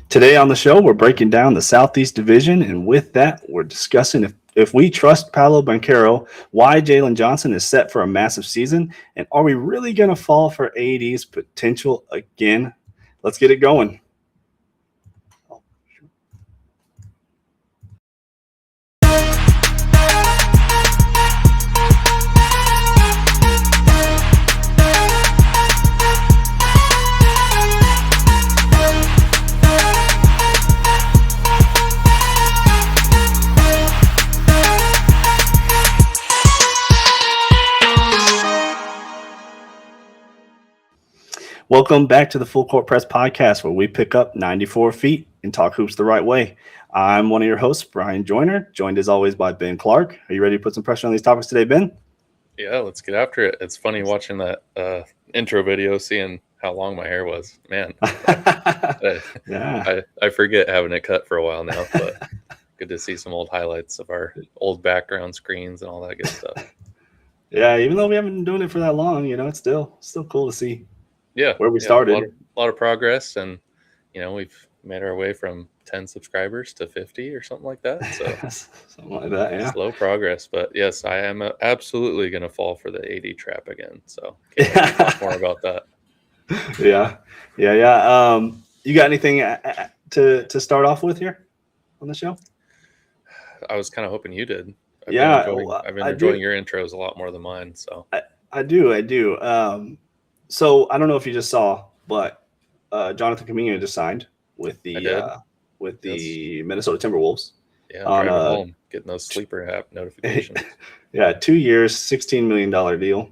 Today on the show, we're breaking down the Southeast Division, and with that, we're discussing if we trust Paolo Banchero, why Jalen Johnson is set for a massive season, and are we really going to fall for AD's potential again? Let's get it going. Welcome back to the Full Court Press podcast, where we pick up 94 feet and talk hoops the right way. I'm one of your hosts, Brian Joyner, joined as always by Ben Clark. Are you ready to put some pressure on these topics today, Ben? Yeah, let's get after it. It's funny watching that intro video, seeing how long my hair was. Man, I forget having it cut for a while now, but good to see some old highlights of our old background screens and all that good stuff. Yeah, even though we haven't been doing it for that long, it's still cool to see. Yeah, where we started. A lot of progress, and we've made our way from 10 subscribers to 50 or something like that. So something like that, yeah. Slow progress, but yes, I am absolutely going to fall for the AD trap again. So can't wait to talk more about that. Yeah. You got anything to start off with here on the show? I was kind of hoping you did. I've been enjoying your intros a lot more than mine. So I do. So I don't know if you just saw, but Jonathan Kuminga just signed with the Minnesota Timberwolves. Yeah, driving home, getting those sleeper app notifications. Yeah, 2 years, $16 million deal,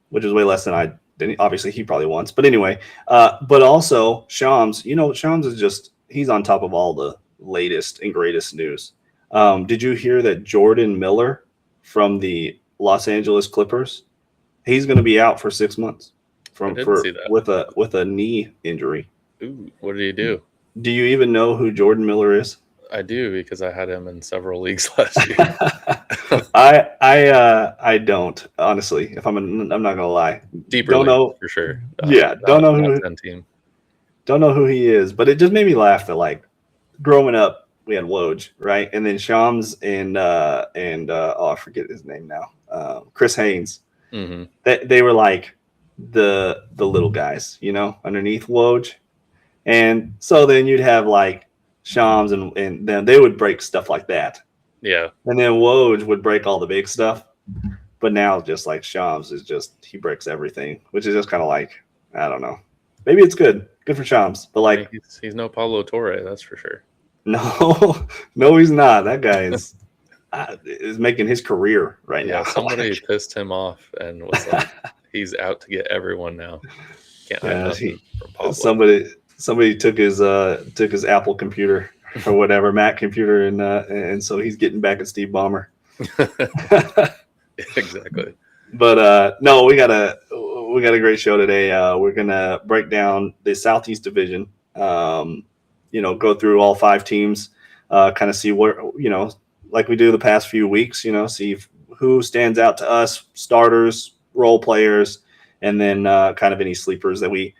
which is way less than obviously he probably wants. But anyway, but also Shams, Shams is he's on top of all the latest and greatest news. Did you hear that Jordan Miller from the Los Angeles Clippers, he's going to be out for 6 months with a knee injury? Ooh, what did he do? Do you even know who Jordan Miller is? I do, because I had him in several leagues last year. I don't, honestly. If I'm not gonna lie. Deeper don't know for sure. Don't know who he is, but it just made me laugh that, like, growing up we had Woj, right, and then Shams and I forget his name now. Chris Haynes. Mm-hmm. They were like the little guys, underneath Woj, and so then you'd have like Shams and then they would break stuff like that. Yeah. And then Woj would break all the big stuff. But now just like Shams he breaks everything, which is just kind of like, I don't know. Maybe it's good. Good for Shams. But like he's no Paulo Torre, that's for sure. No, he's not. That guy is making his career right now. Somebody pissed him off and was like, he's out to get everyone now. Can't hide nothing from Pablo. Somebody took his Apple computer or whatever, Mac computer, and so he's getting back at Steve Ballmer. Exactly. But no, we got a great show today. We're gonna break down the Southeast Division. Go through all 5 teams, kind of see where, like we do the past few weeks, see who stands out to us, starters, role players, and then kind of any sleepers that we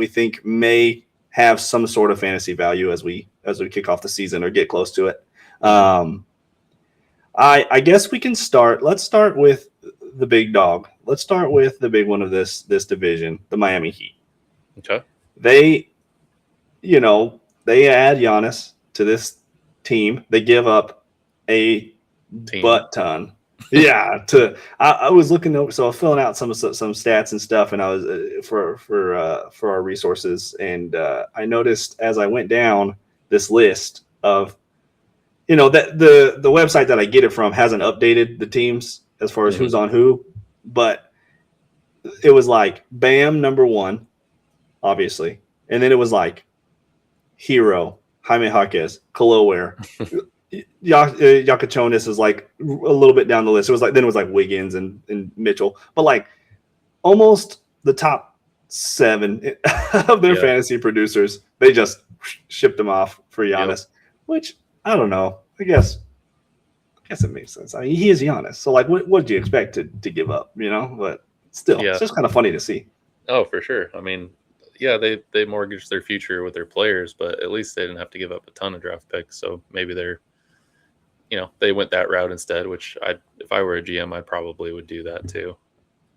think may have some sort of fantasy value as we kick off the season or get close to it. I guess we can start. Let's start with the big dog. Let's start with the big one of this division, the Miami Heat. Okay. They add Giannis to this team. They give up a butt ton. Yeah. I was looking over, so I was filling out some stats and stuff, and I was for our resources, and I noticed as I went down this list of, that the website that I get it from hasn't updated the teams as far as who's on who, but it was like Bam number 1, obviously, and then it was like Hero, Jaime Jaquez, Kaloware, Yakachonis is like a little bit down the list. It was like Wiggins and Mitchell, but like almost the top 7 of their fantasy producers, they just shipped them off for Giannis, which I don't know. I guess it makes sense. I mean, he is Giannis, so like, what do you expect to give up? But still, it's just kind of funny to see. Oh, for sure. I mean, they mortgaged their future with their players, but at least they didn't have to give up a ton of draft picks. So maybe they went that route instead, which if I were a GM, I probably would do that too,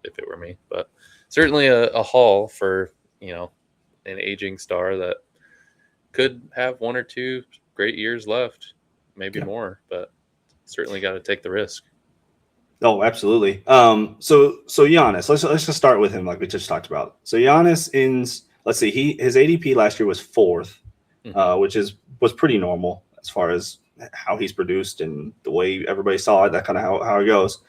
if it were me. But certainly a haul for, an aging star that could have 1 or 2 great years left, maybe more, but certainly got to take the risk. Oh, absolutely. So Giannis, let's just start with him, like we just talked about. So Giannis let's see, his ADP last year was 4th, which was pretty normal as far as how he's produced and the way everybody saw it. That kind of how it goes.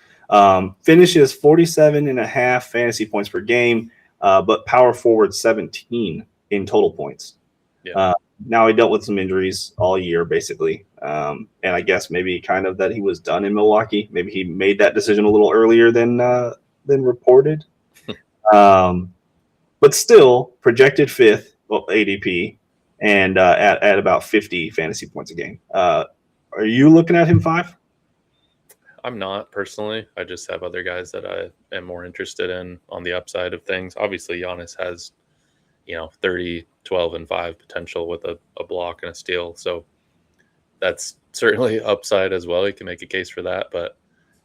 Finishes 47.5 fantasy points per game, but power forward 17 in total points. Yeah. Now he dealt with some injuries all year, basically. And I guess maybe kind of that he was done in Milwaukee. Maybe he made that decision a little earlier than reported. But still, projected 5th ADP and at about 50 fantasy points a game. Are you looking at him 5? I'm not personally. I just have other guys that I am more interested in on the upside of things. Obviously, Giannis has 30, 12, and 5 potential with a block and a steal. So that's certainly upside as well. You can make a case for that. But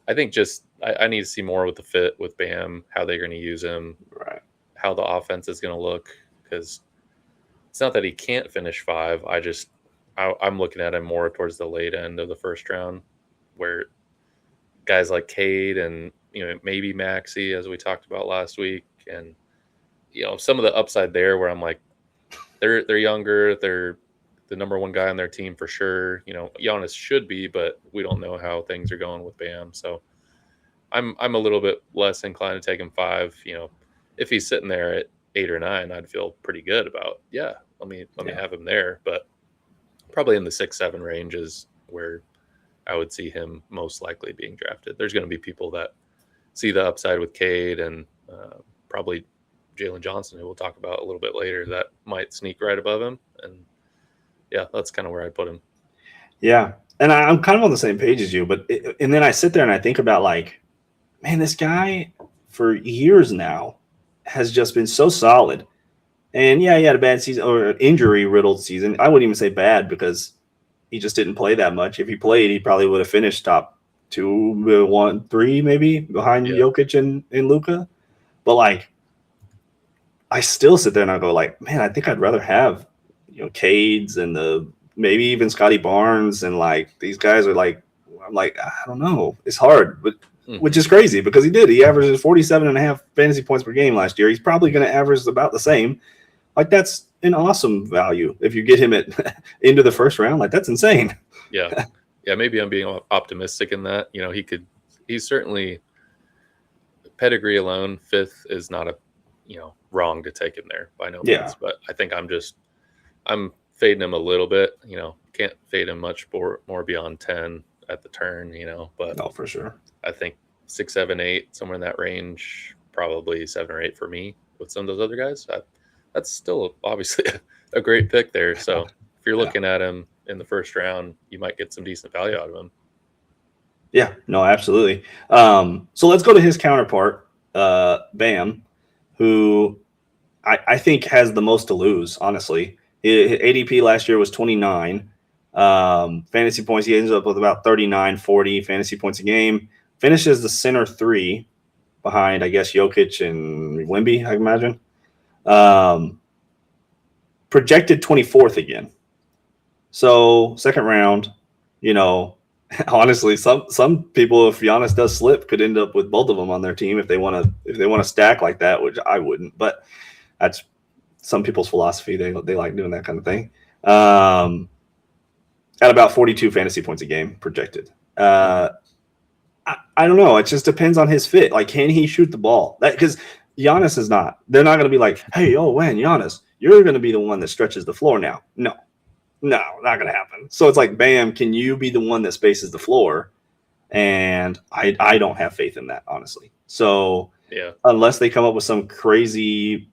I think I need to see more with the fit with Bam, how they're going to use him, right? How the offense is going to look. Because it's not that he can't finish 5. I'm looking at him more towards the late end of the first round, where guys like Cade and maybe Maxey, as we talked about last week, and some of the upside there, where I'm like, they're younger, they're the number 1 guy on their team for sure. Giannis should be, but we don't know how things are going with Bam. So I'm a little bit less inclined to take him 5. If he's sitting there at 8 or 9, I'd feel pretty good about let me have him there. But probably in the 6-7 range is where I would see him most likely being drafted. There's going to be people that see the upside with Cade and probably Jalen Johnson, who we'll talk about a little bit later, that might sneak right above him. And that's kind of where I put him. Yeah. And I'm kind of on the same page as you, and then I sit there and I think about, like, man, this guy for years now has just been so solid. And he had a bad season or injury riddled season. I wouldn't even say bad because he just didn't play that much. If he played, he probably would have finished top 2, 1, 3, maybe behind Jokic and Luka. But like, I still sit there and I go, like, man, I think I'd rather have, Cades and maybe even Scotty Barnes, and like these guys are like, I'm like, I don't know, it's hard, but which is crazy because he averages 47.5 fantasy points per game last year. He's probably going to average about the same. Like, that's an awesome value if you get him into the first round. Like, that's insane. Yeah. Maybe I'm being optimistic in that. He's certainly, pedigree alone, 5th is not wrong to take him there by no means. But I think I'm fading him a little bit. Can't fade him much more beyond 10 at the turn. But no, for sure. I think 6, 7, 8, somewhere in that range, probably 7 or 8 for me with some of those other guys. That's still obviously a great pick there. So if you're looking at him in the first round, you might get some decent value out of him. Yeah, no, absolutely. So let's go to his counterpart, Bam, who I think has the most to lose, honestly. His ADP last year was 29. Fantasy points, he ends up with about 39, 40 fantasy points a game. Finishes the center 3 behind, I guess, Jokic and Wemby, I imagine. Projected 24th again. So second round, honestly, some people, if Giannis does slip, could end up with both of them on their team if they want to stack like that, which I wouldn't. But that's some people's philosophy. They like doing that kind of thing. At about 42 fantasy points a game projected. I don't know. It just depends on his fit. Like, can he shoot the ball? Because Giannis is not. They're not going to be like, hey, Giannis, you're going to be the one that stretches the floor now. No, not going to happen. So it's like, Bam, can you be the one that spaces the floor? And I don't have faith in that, honestly. So unless they come up with some crazy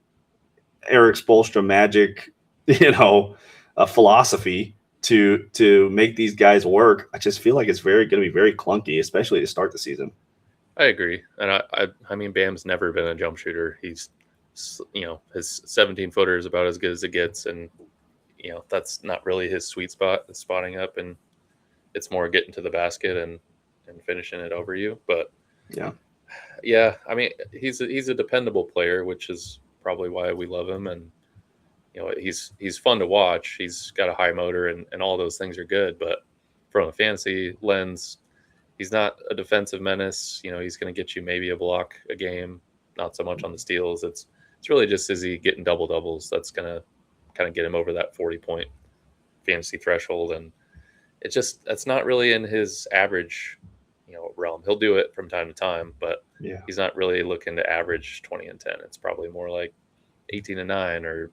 Eric Spoelstra magic, a philosophy to make these guys work, I just feel like it's going to be very clunky, especially to start the season. I agree. And I mean, Bam's never been a jump shooter. He's his 17-footer is about as good as it gets, and that's not really his sweet spot, spotting up, and it's more getting to the basket and finishing it over you. But yeah, I mean, he's a dependable player, which is probably why we love him. And he's fun to watch. He's got a high motor, and all those things are good. But from a fantasy lens, he's not a defensive menace. He's going to get you maybe a block a game, not so much on the steals. It's really just, is he getting double doubles? That's going to kind of get him over that 40-point fantasy threshold, and that's not really in his average realm. He'll do it from time to time, but he's not really looking to average 20 and 10. It's probably more like 18 and 9, or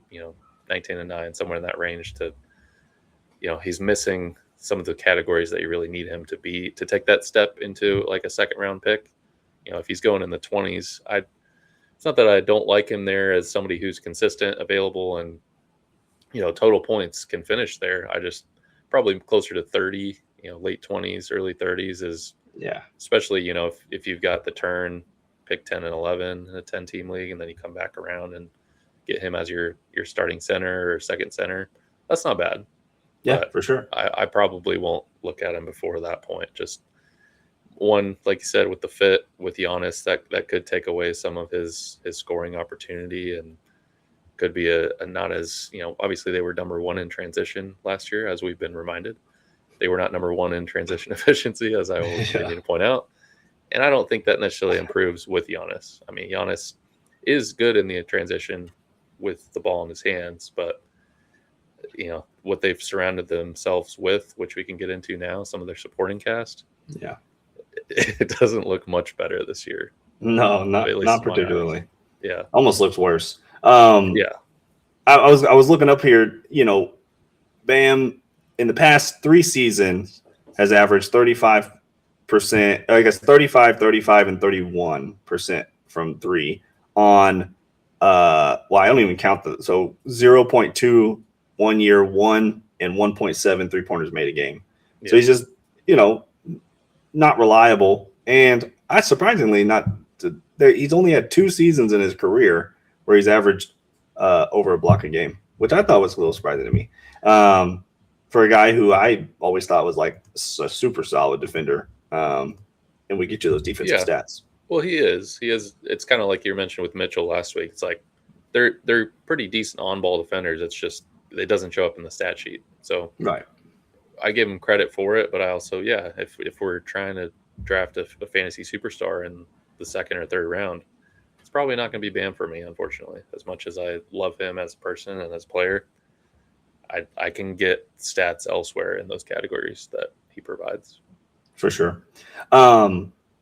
19 and 9, somewhere in that range. To he's missing some of the categories that you really need him to take that step into like a second round pick. If he's going in the 20s, it's not that I don't like him there as somebody who's consistent, available, and total points can finish there. I just probably closer to 30, late 20s, early 30s is, especially, if you've got the turn, pick 10 and 11 in a 10-team league, and then you come back around and get him as your starting center or second center. That's not bad. Yeah, but for sure. I probably won't look at him before that point. Just one, like you said, with the fit with Giannis, that could take away some of his scoring opportunity, and could be a not as, obviously they were number one in transition last year, as we've been reminded. They were not number one in transition efficiency, as I always continue to point out. And I don't think that necessarily improves with Giannis. I mean, Giannis is good in the transition with the ball in his hands, but what they've surrounded themselves with, which we can get into now, some of their supporting cast. Yeah. It doesn't look much better this year. No, not particularly. Yeah. Almost looks worse. Yeah. I was looking up here, Bam in the past 3 seasons has averaged 35%, I guess 35, 35, and 31% from 3 on I don't even count so 0.2 1 year, 1 and 1.7 3-pointers made a game. Yeah. So he's just, not reliable. And surprisingly he's only had 2 seasons in his career where he's averaged over a block a game, which I thought was a little surprising to me. For a guy who I always thought was like a super solid defender. And we get you those defensive stats. Well, he is. It's kind of like you mentioned with Mitchell last week. It's like they're pretty decent on-ball defenders. It's just it doesn't show up in the stat sheet. So right. I give him credit for it, but I also, if we're trying to draft a fantasy superstar in the second or third round, it's probably not going to be Bam for me, unfortunately. As much as I love him as a person and as a player, I can get stats elsewhere in those categories that he provides. For sure.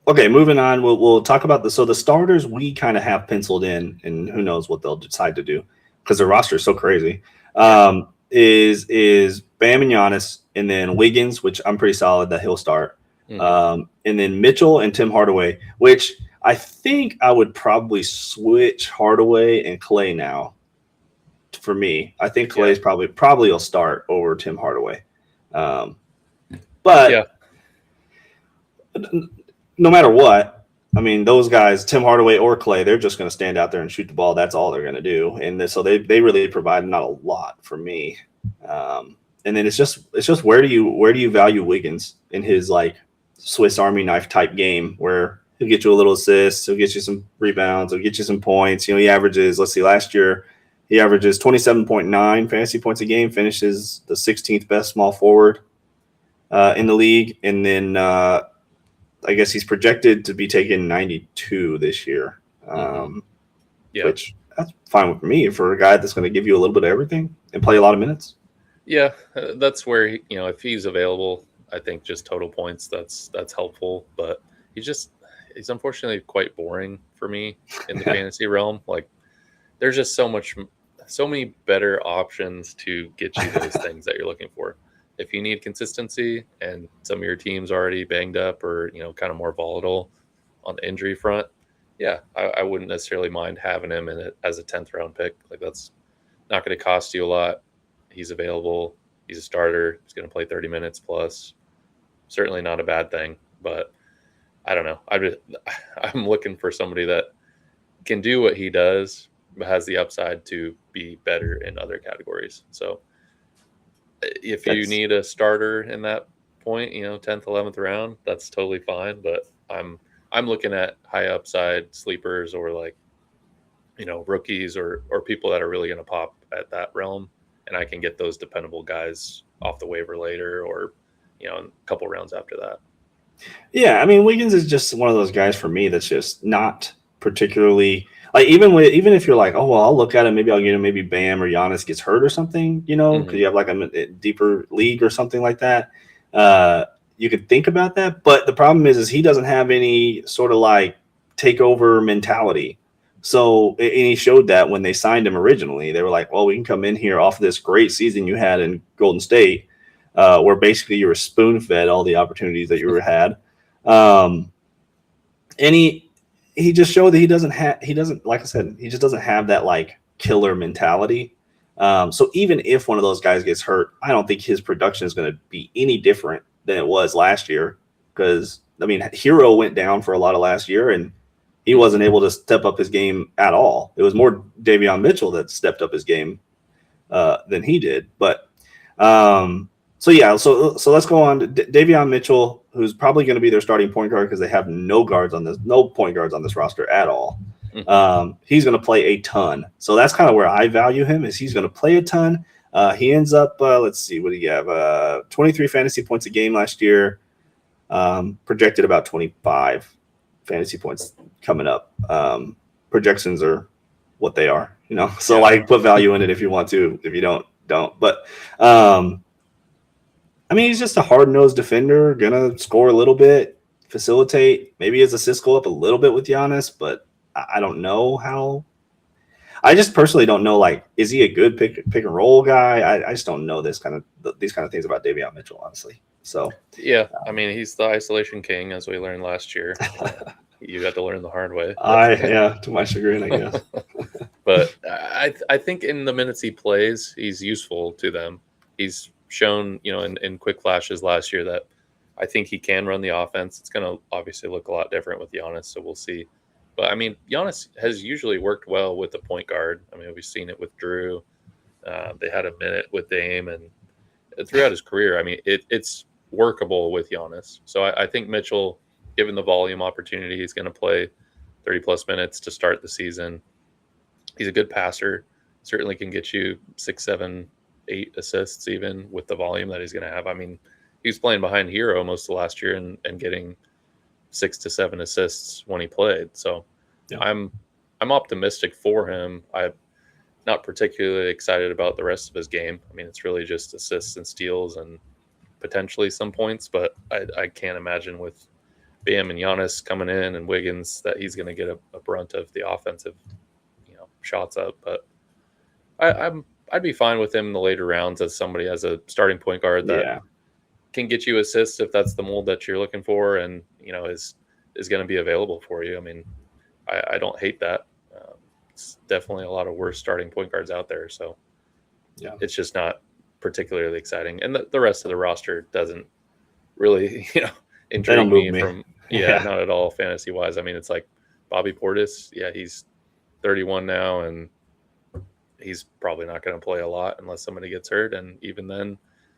Okay, moving on. We'll talk about the starters we kind of have penciled in, and who knows what they'll decide to do because their roster is so crazy. Is Bam and Giannis, and then Wiggins, which I'm pretty solid that he'll start. Mm-hmm. And then Mitchell and Tim Hardaway, which I think I would probably switch Hardaway and Clay now. For me, I think Clay's probably will start over Tim Hardaway. But no matter what, I mean, those guys, Tim Hardaway or Clay, they're just going to stand out there and shoot the ball. That's all they're going to do. And so they really provide not a lot for me. And then it's just where do you value Wiggins in his like Swiss Army knife type game where he'll get you a little assist, he'll get you some rebounds, he'll get you some points. He averages, let's see, last year he averages 27.9 fantasy points a game, finishes the 16th best small forward in the league. And then I guess he's projected to be taking 92 this year, which that's fine with me for a guy that's going to give you a little bit of everything and play a lot of minutes. Yeah, that's where, if he's available, I think just total points, that's helpful. But he's unfortunately quite boring for me in the fantasy realm. Like there's just so many better options to get you those things that you're looking for. If you need consistency and some of your team's already banged up or, kind of more volatile on the injury front, I wouldn't necessarily mind having him in it as a 10th round pick. Like that's not going to cost you a lot. He's available. He's a starter. He's going to play 30 minutes plus. Certainly not a bad thing, but I don't know. I'm looking for somebody that can do what he does, has the upside to be better in other categories. So if you That's need a starter in that point, 10th, 11th round, that's totally fine. But I'm looking at high upside sleepers or like, rookies or people that are really going to pop at that realm, and I can get those dependable guys off the waiver later or, a couple rounds after that. Yeah, I mean Wiggins is just one of those guys for me that's just not particularly like even if you're like, oh well, I'll look at him, maybe I'll get him, maybe Bam or Giannis gets hurt or something, because you have like a deeper league or something like that. You could think about that, but the problem is he doesn't have any sort of like takeover mentality. So and he showed that when they signed him originally, they were like, well, we can come in here off this great season you had in Golden State, where basically you were spoon fed all the opportunities that you had. And he just showed that he doesn't like I said, he just doesn't have that like killer mentality. So even if one of those guys gets hurt, I don't think his production is going to be any different than it was last year, because I mean Hero went down for a lot of last year and he wasn't able to step up his game at all. It was more Davion Mitchell that stepped up his game than he did. But so yeah, so let's go on to Davion Mitchell, who's probably going to be their starting point guard because they have no point guards on this roster at all. He's going to play a ton, so that's kind of where I value him. Is he's going to play a ton. He ends up, let's see, what do you have? 23 fantasy points a game last year. Projected about 25 fantasy points coming up. Projections are what they are, So like, put value in it if you want to. If you don't. But I mean, he's just a hard-nosed defender, gonna score a little bit, facilitate. Maybe his assists go up a little bit with Giannis, but I don't know how. I just personally don't know. Like, is he a good pick and roll guy? I just don't know these kind of things about Davion Mitchell, honestly. So yeah, I mean, he's the isolation king, as we learned last year. You got to learn the hard way. To my chagrin, I guess. But I think in the minutes he plays, he's useful to them. He's shown, in quick flashes last year that I think he can run the offense. It's going to obviously look a lot different with Giannis, so we'll see. But I mean, Giannis has usually worked well with the point guard. I mean, we've seen it with Drew. They had a minute with Dame, and throughout his career, I mean, it's workable with Giannis. So I think Mitchell, given the volume opportunity, he's going to play 30 plus minutes to start the season. He's a good passer. Certainly can get you 6, 7, 8 assists even with the volume that he's going to have. I mean, he was playing behind Hero most of last year and getting 6 to 7 assists when he played. So yeah. I'm optimistic for him. I'm not particularly excited about the rest of his game. I mean, it's really just assists and steals and potentially some points, but I can't imagine with Bam and Giannis coming in and Wiggins that he's going to get a brunt of the offensive shots up. But I'd be fine with him in the later rounds as somebody as a starting point guard that can get you assists if that's the mold that you're looking for, and is going to be available for you. I mean, I don't hate that. It's definitely a lot of worse starting point guards out there, so it's just not particularly exciting. And the rest of the roster doesn't really intrigue me from not at all fantasy wise. I mean, it's like Bobby Portis, he's 31 now, and he's probably not going to play a lot unless somebody gets hurt. And even then,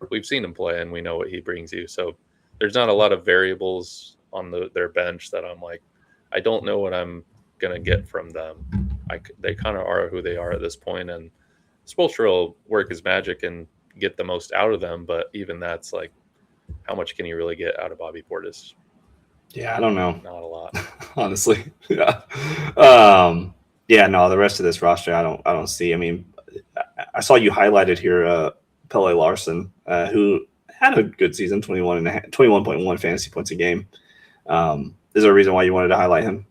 we've seen him play, and we know what he brings you. So there's not a lot of variables on their bench that I'm like, I don't know what I'm going to get from them. They kind of are who they are at this point, and Spoelstra will work his magic and get the most out of them. But even that's like, how much can you really get out of Bobby Portis? Yeah, I don't know. Not a lot, honestly. The rest of this roster, I don't see. I mean, I saw you highlighted here, Pele Larson, who had a good season, 21.1 fantasy points a game. Is there a reason why you wanted to highlight him?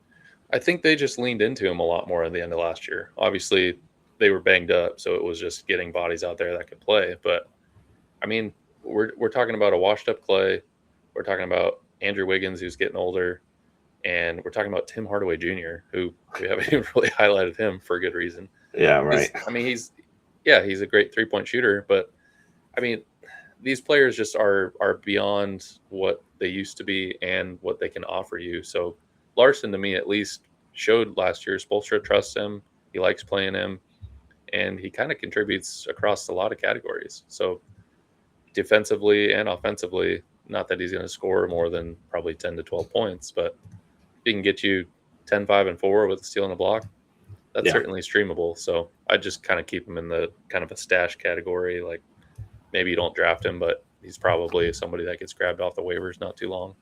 I think they just leaned into him a lot more at the end of last year. Obviously, they were banged up, so it was just getting bodies out there that could play. But I mean, we're talking about a washed-up Clay. We're talking about Andrew Wiggins, who's getting older, and we're talking about Tim Hardaway Jr., who we haven't even really highlighted him for a good reason. Yeah, right. I mean, he's a great three-point shooter, but I mean, these players just are beyond what they used to be and what they can offer you. So Larson, to me at least, showed last year Spoelstra trusts him. He likes playing him, and he kind of contributes across a lot of categories. So defensively and offensively, not that he's going to score more than probably 10 to 12 points, but he can get you 10, 5, and 4 with a steal and a block. That's Yeah. certainly streamable. So I just kind of keep him in the kind of a stash category. Like maybe you don't draft him, but he's probably somebody that gets grabbed off the waivers not too long.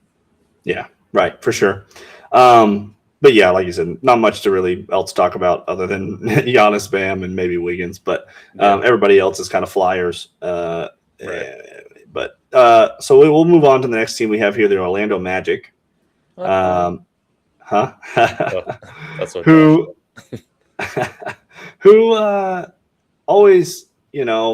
Yeah, right, for sure. But yeah, like you said, not much to really else talk about other than Giannis, Bam, and maybe Wiggins. But everybody else is kind of flyers. Right. So we'll move on to the next team we have here, the Orlando Magic. Oh, Huh? that's what who who always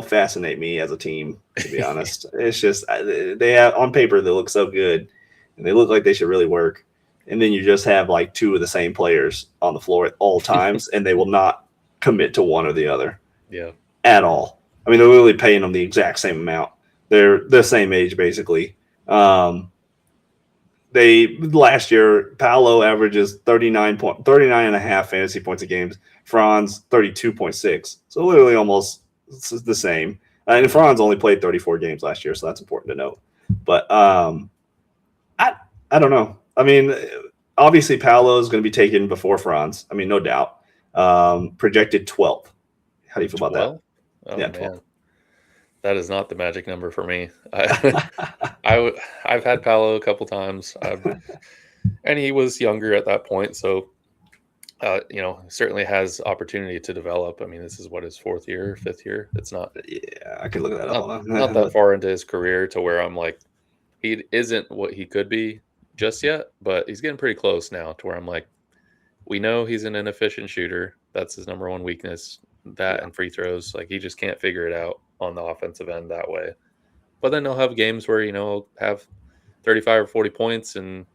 fascinate me as a team, to be honest. It's just they have on paper they look so good and they look like they should really work, and then you just have like two of the same players on the floor at all times and they will not commit to one or the other at all. I mean, they're literally paying them the exact same amount. They're the same age basically. They last year Paolo averages 39 and a half fantasy points a game. Franz 32.6. So literally almost the same. And Franz only played 34 games last year, so that's important to note. But I don't know. I mean, obviously Paolo is going to be taken before Franz. I mean, no doubt. Projected 12th. How do you feel about that? Oh, yeah, man. 12. That is not the magic number for me. I've had Paolo a couple times, and he was younger at that point, so certainly has opportunity to develop. I mean, this is what his 4th year, 5th year. It's not. Yeah, I could look that up. Not that far into his career to where I'm like, he isn't what he could be just yet, but he's getting pretty close now to where I'm like, we know he's an inefficient shooter. That's his number one weakness. That and free throws. Like he just can't figure it out on the offensive end that way. But then he'll have games where, he'll have 35 or 40 points and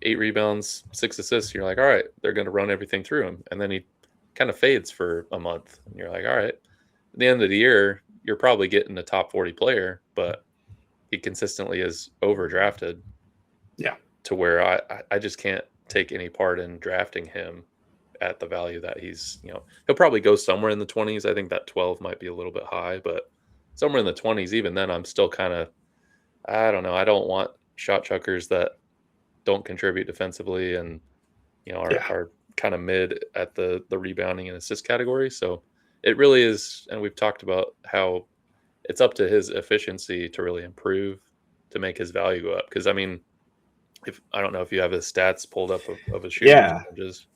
8 rebounds, 6 assists. You're like, all right, they're going to run everything through him. And then he kind of fades for a month. And you're like, all right, at the end of the year, you're probably getting a top 40 player, but he consistently is overdrafted. Yeah. To where I just can't take any part in drafting him at the value that he's, he'll probably go somewhere in the 20s. I think that 12 might be a little bit high, but somewhere in the 20s, even then, I'm still kind of, I don't know. I don't want shot chuckers that don't contribute defensively and, are kind of mid at the rebounding and assist category. So it really is. And we've talked about how it's up to his efficiency to really improve to make his value go up. Because, I mean, I don't know if you have his stats pulled up of his shooting percentages,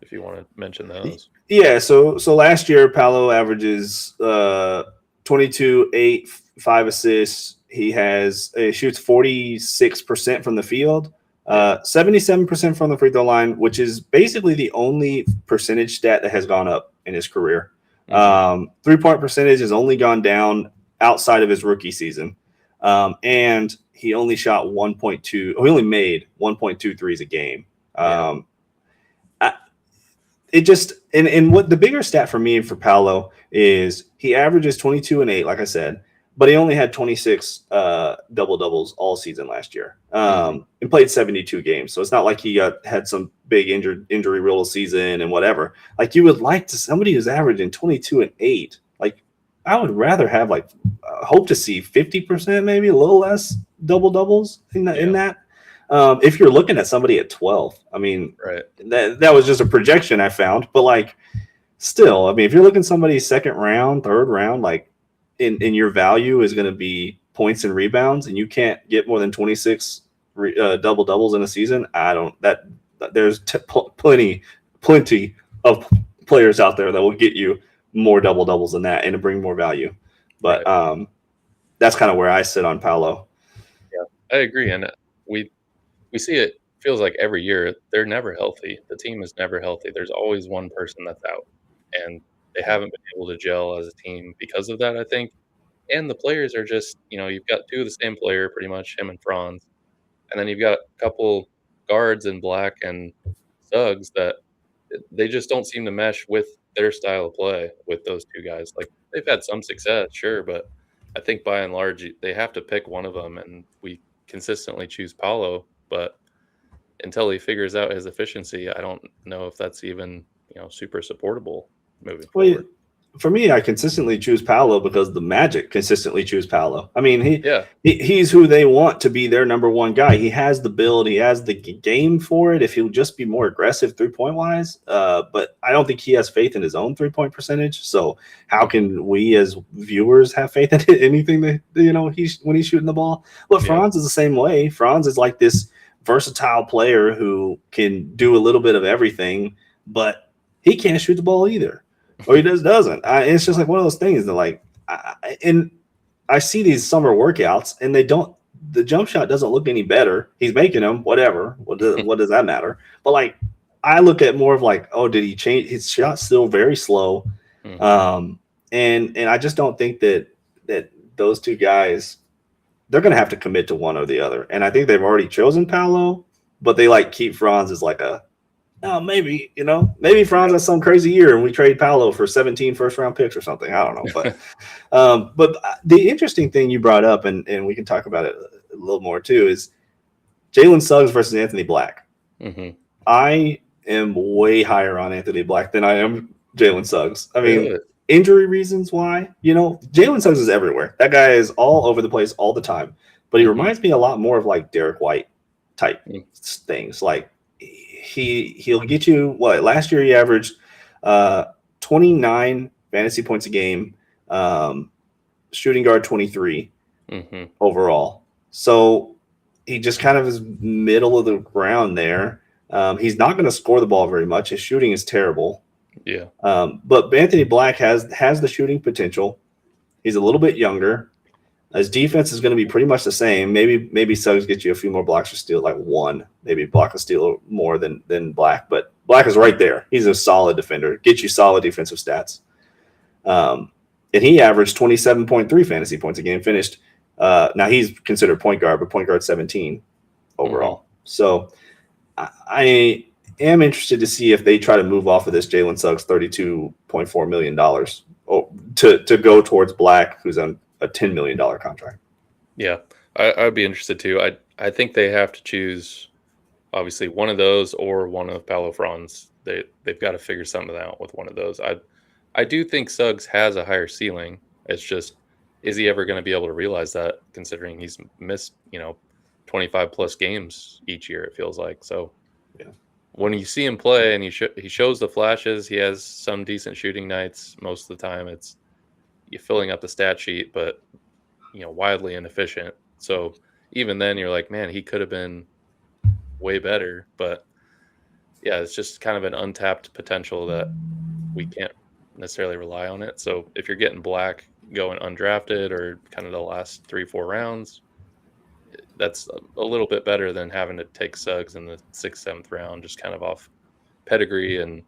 if you want to mention those. Yeah, so last year Paolo averages 22, 8, 5 assists. He shoots 46% from the field, 77% from the free throw line, which is basically the only percentage stat that has gone up in his career. 3-point percentage has only gone down outside of his rookie season. And he only shot 1.2. He only made 1.2 threes a game. It just and what the bigger stat for me and for Paolo is he averages 22 and 8, like I said, but he only had 26 double doubles all season last year. And played 72 games, so it's not like he had some big injury riddle season and whatever. Like you would like to somebody who's averaging 22 and 8. Like I would rather have hope to see 50%, maybe a little less double doubles in that. If you're looking at somebody at 12, I mean, that was just a projection I found, but still, I mean, if you're looking somebody second round, third round, in your value is going to be points and rebounds, and you can't get more than 26 double doubles in a season. There's plenty of players out there that will get you more double doubles than that and to bring more value. But that's kind of where I sit on Paolo. Yeah, I agree, and we see it feels like every year they're never healthy. The team is never healthy. There's always one person that's out, and they haven't been able to gel as a team because of that, I think. And the players are just, you've got 2 of the same player, pretty much him and Franz, and then you've got a couple guards in Black and Suggs that they just don't seem to mesh with their style of play with those 2 guys. Like they've had some success, sure, but I think by and large they have to pick one of them, and we consistently choose Paolo, but until he figures out his efficiency, I don't know if that's even, super supportable. moving Well, forward. for me, I consistently choose Paolo because the Magic consistently choose Paolo. I mean, Yeah. he's who they want to be their number one guy. He has the build, he has the game for it. If he'll just be more aggressive 3-point wise, but I don't think he has faith in his own 3-point percentage. So how can we as viewers have faith in anything that he's when he's shooting the ball? But Yeah. Franz is the same way. Franz is like this versatile player who can do a little bit of everything, but he can't shoot the ball either, or he doesn't. It's just like one of those things that and I see these summer workouts and the jump shot doesn't look any better. He's making them, whatever. What does that matter? But like I look at more of like, oh, did he change his shot? Still very slow. Mhm. And I just don't think that those two guys, they're gonna have to commit to one or the other. And I think they've already chosen Paolo, but they like keep Franz as like oh, maybe Franz has some crazy year and we trade Paolo for 17 first-round picks or something. I don't know, but the interesting thing you brought up, and we can talk about it a little more too, is Jalen Suggs versus Anthony Black. Mm-hmm. I am way higher on Anthony Black than I am Jalen Suggs. I mean, Really? injury reasons why. Jalen Suggs is everywhere. That guy is all over the place all the time. But he reminds me a lot more of like Derek White type things. Like he'll get you what? Last year he averaged 29 fantasy points a game, shooting guard 23 overall. So he just kind of is middle of the ground there. He's not going to score the ball very much. His shooting is terrible. Yeah. But Anthony Black has the shooting potential. He's a little bit younger. His defense is going to be pretty much the same. Maybe Suggs gets you a few more blocks or steal, like one. Maybe Block will steal more than Black. But Black is right there. He's a solid defender. Gets you solid defensive stats. And he averaged 27.3 fantasy points a game. Finished. Now he's considered point guard, but point guard 17 overall. So I am interested to see if they try to move off of this Jalen Suggs $32.4 million to go towards Black, who's on a $10 million contract. Yeah, I'd be interested too. I think they have to choose, obviously, one of those or one of Paolo Franz. They've got to figure something out with one of those. I do think Suggs has a higher ceiling. It's just, is he ever going to be able to realize that, considering he's missed 25 plus games each year, it feels like. So yeah. When you see him play and he shows the flashes, he has some decent shooting nights. Most of the time it's you're filling up the stat sheet, but wildly inefficient. So even then you're like, man, he could have been way better. But yeah, it's just kind of an untapped potential that we can't necessarily rely on it. So if you're getting Black going undrafted or kind of the last 3-4 rounds, that's a little bit better than having to take Suggs in the 6th, 7th round, just kind of off pedigree and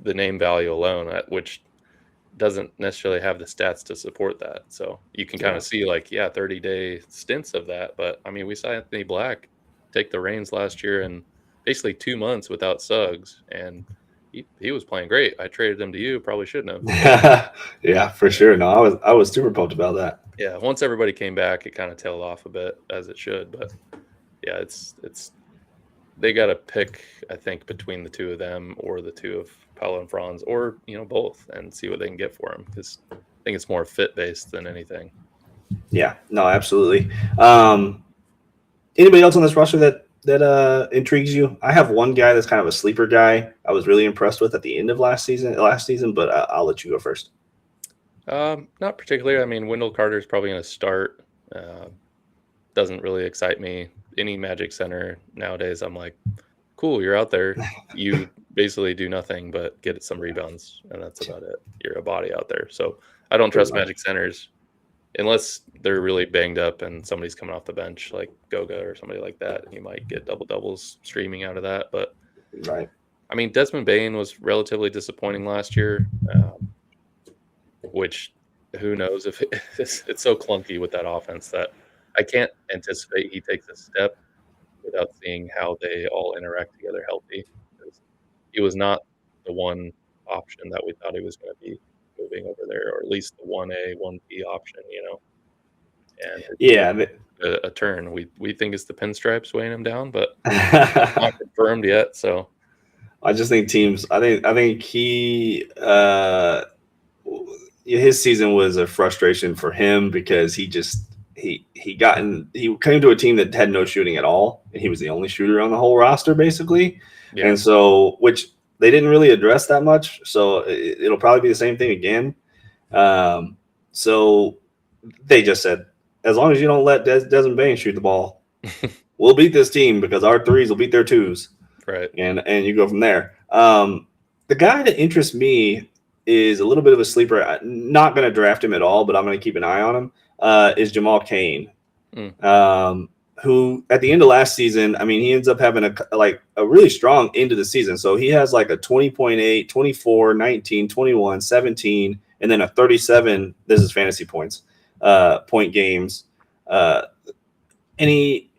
the name value alone, which doesn't necessarily have the stats to support that. So you can kind of see 30-day stints of that. But I mean, we saw Anthony Black take the reins last year in basically 2 months without Suggs, and he was playing great. I traded him to you. Probably shouldn't have. Yeah, for sure. No, I was super pumped about that. Yeah, once everybody came back, it kind of tailed off a bit, as it should. But yeah, it's they got to pick, I think, between the two of them or the two of Paolo and Franz, or both, and see what they can get for him, because I think it's more fit based than anything. Yeah, no, absolutely. Anybody else on this roster that intrigues you? I have one guy that's kind of a sleeper guy I was really impressed with at the end of last season, but I'll let you go first. Not particularly. I mean, Wendell Carter is probably going to start. Doesn't really excite me. Any Magic center nowadays, I'm like, cool, you're out there. You basically do nothing but get some rebounds, and that's about it. You're a body out there. So I don't trust Magic centers unless they're really banged up and somebody's coming off the bench, like Goga or somebody like that. You might get double doubles streaming out of that. But right. I mean, Desmond Bane was relatively disappointing last year, which who knows if it's so clunky with that offense that I can't anticipate he takes a step without seeing how they all interact together healthy. He was not the one option that we thought he was going to be moving over there, or at least the 1A, 1B option, And yeah, a turn. We think it's the pinstripes weighing him down, but not confirmed yet. So I just think teams. I think his season was a frustration for him because he came to a team that had no shooting at all, and he was the only shooter on the whole roster basically, Yeah. and so which they didn't really address that much. So it'll probably be the same thing again. So they just said, as long as you don't let Desmond Bain shoot the ball, we'll beat this team because our threes will beat their twos. Right. And you go from there. The guy that interests me is a little bit of a sleeper. I'm not going to draft him at all, but I'm going to keep an eye on him. Is Jamal Cain, who at the end of last season, I mean, he ends up having a really strong end of the season. So he has like a 20.8, 24, 19, 21, 17, and then a 37. This is fantasy points, point games. And he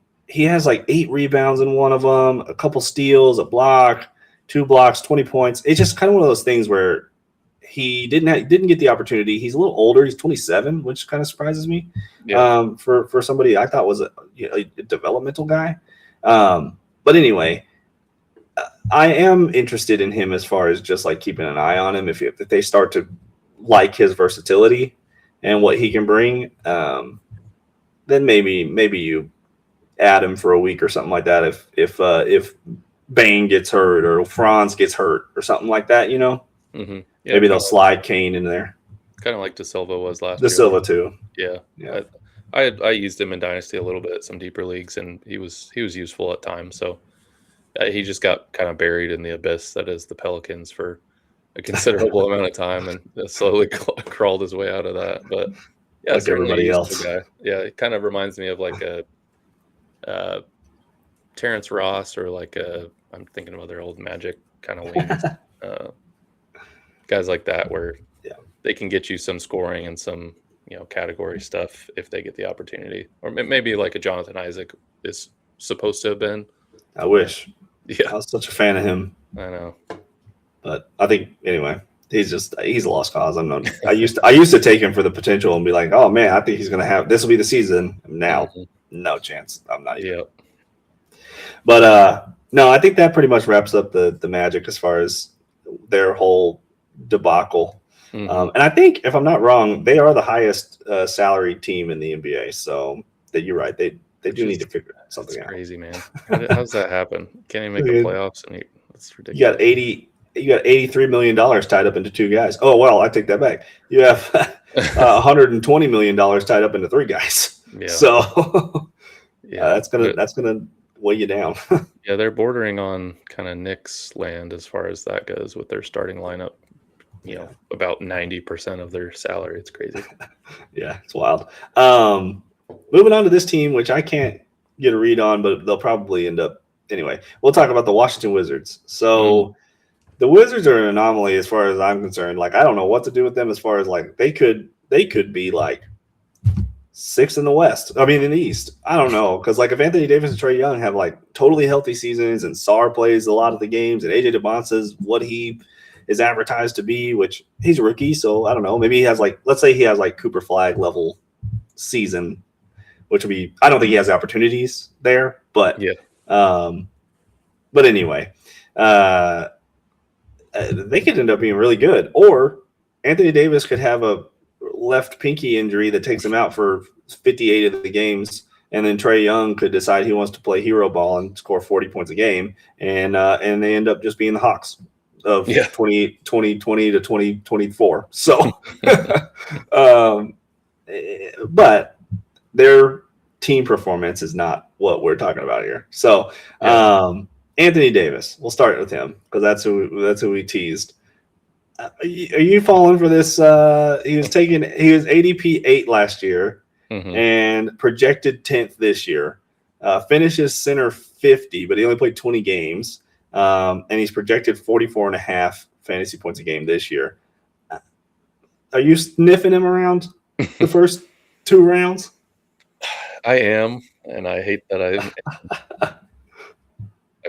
has like 8 rebounds in one of them, a couple steals, a block, 2 blocks, 20 points. It's just kind of one of those things where he didn't get the opportunity. He's a little older. He's 27, which kind of surprises me. Yeah. For somebody I thought was a developmental guy. But anyway, I am interested in him as far as just like keeping an eye on him. If they start to like his versatility and what he can bring, then maybe you add him for a week or something like that. If Bain gets hurt or Franz gets hurt or something like that, Yeah, maybe they'll slide Kane in there. Kind of like De Silva was last year. De Silva too. Yeah. I used him in Dynasty a little bit, some deeper leagues, and he was useful at times. So he just got kind of buried in the abyss that is the Pelicans for a considerable amount of time, and slowly crawled his way out of that. But yeah, like everybody else. Guy. Yeah, it kind of reminds me of like a Terrence Ross or like I'm thinking of other old Magic kind of wings. Guys like that where they can get you some scoring and some category stuff if they get the opportunity, or maybe like a Jonathan Isaac is supposed to have been. I wish. Yeah, I was such a fan of him. I know, but I think anyway, he's a lost cause. I used to take him for the potential and be like, oh man, I think he's gonna have this will be the season. Now, no chance. I'm not even. But no, I think that pretty much wraps up the Magic as far as their whole debacle. And I think, if I'm not wrong, they are the highest salary team in the NBA. So you're right. They do need to figure something out. Crazy, man. How's that happen? Can't even make the playoffs, and that's ridiculous. You got $83 million tied up into 2 guys. Oh well, I take that back. You have $120 million tied up into 3 guys. Yeah. So that's gonna weigh you down. Yeah, they're bordering on kind of Knicks land as far as that goes with their starting lineup. About 90% of their salary. It's crazy. Yeah, it's wild. Moving on to this team, which I can't get a read on, but they'll probably end up anyway. We'll talk about the Washington Wizards. So the Wizards are an anomaly as far as I'm concerned. Like, I don't know what to do with them as far as like they could be like 6th in the West. I mean, in the East. I don't know, because like if Anthony Davis and Trae Young have like totally healthy seasons, and Sarr plays a lot of the games, and AJ DeBonsa's what he is advertised to be, which he's a rookie, so I don't know. Maybe he has let's say he has like Cooper Flag level season, which would be, I don't think he has the opportunities there, but yeah. But anyway, they could end up being really good, or Anthony Davis could have a left pinky injury that takes him out for 58 of the games, and then Trae Young could decide he wants to play hero ball and score 40 points a game, and they end up just being the Hawks of 2020 to 2024. So, but their team performance is not what we're talking about here. So, Anthony Davis, we'll start with him because that's who we teased. Are you falling for this? He was ADP 8 last year and projected 10th this year. Finishes center 50, but he only played 20 games. And he's projected 44.5 fantasy points a game this year. Are you sniffing him around the first 2 rounds? I am, and I hate that I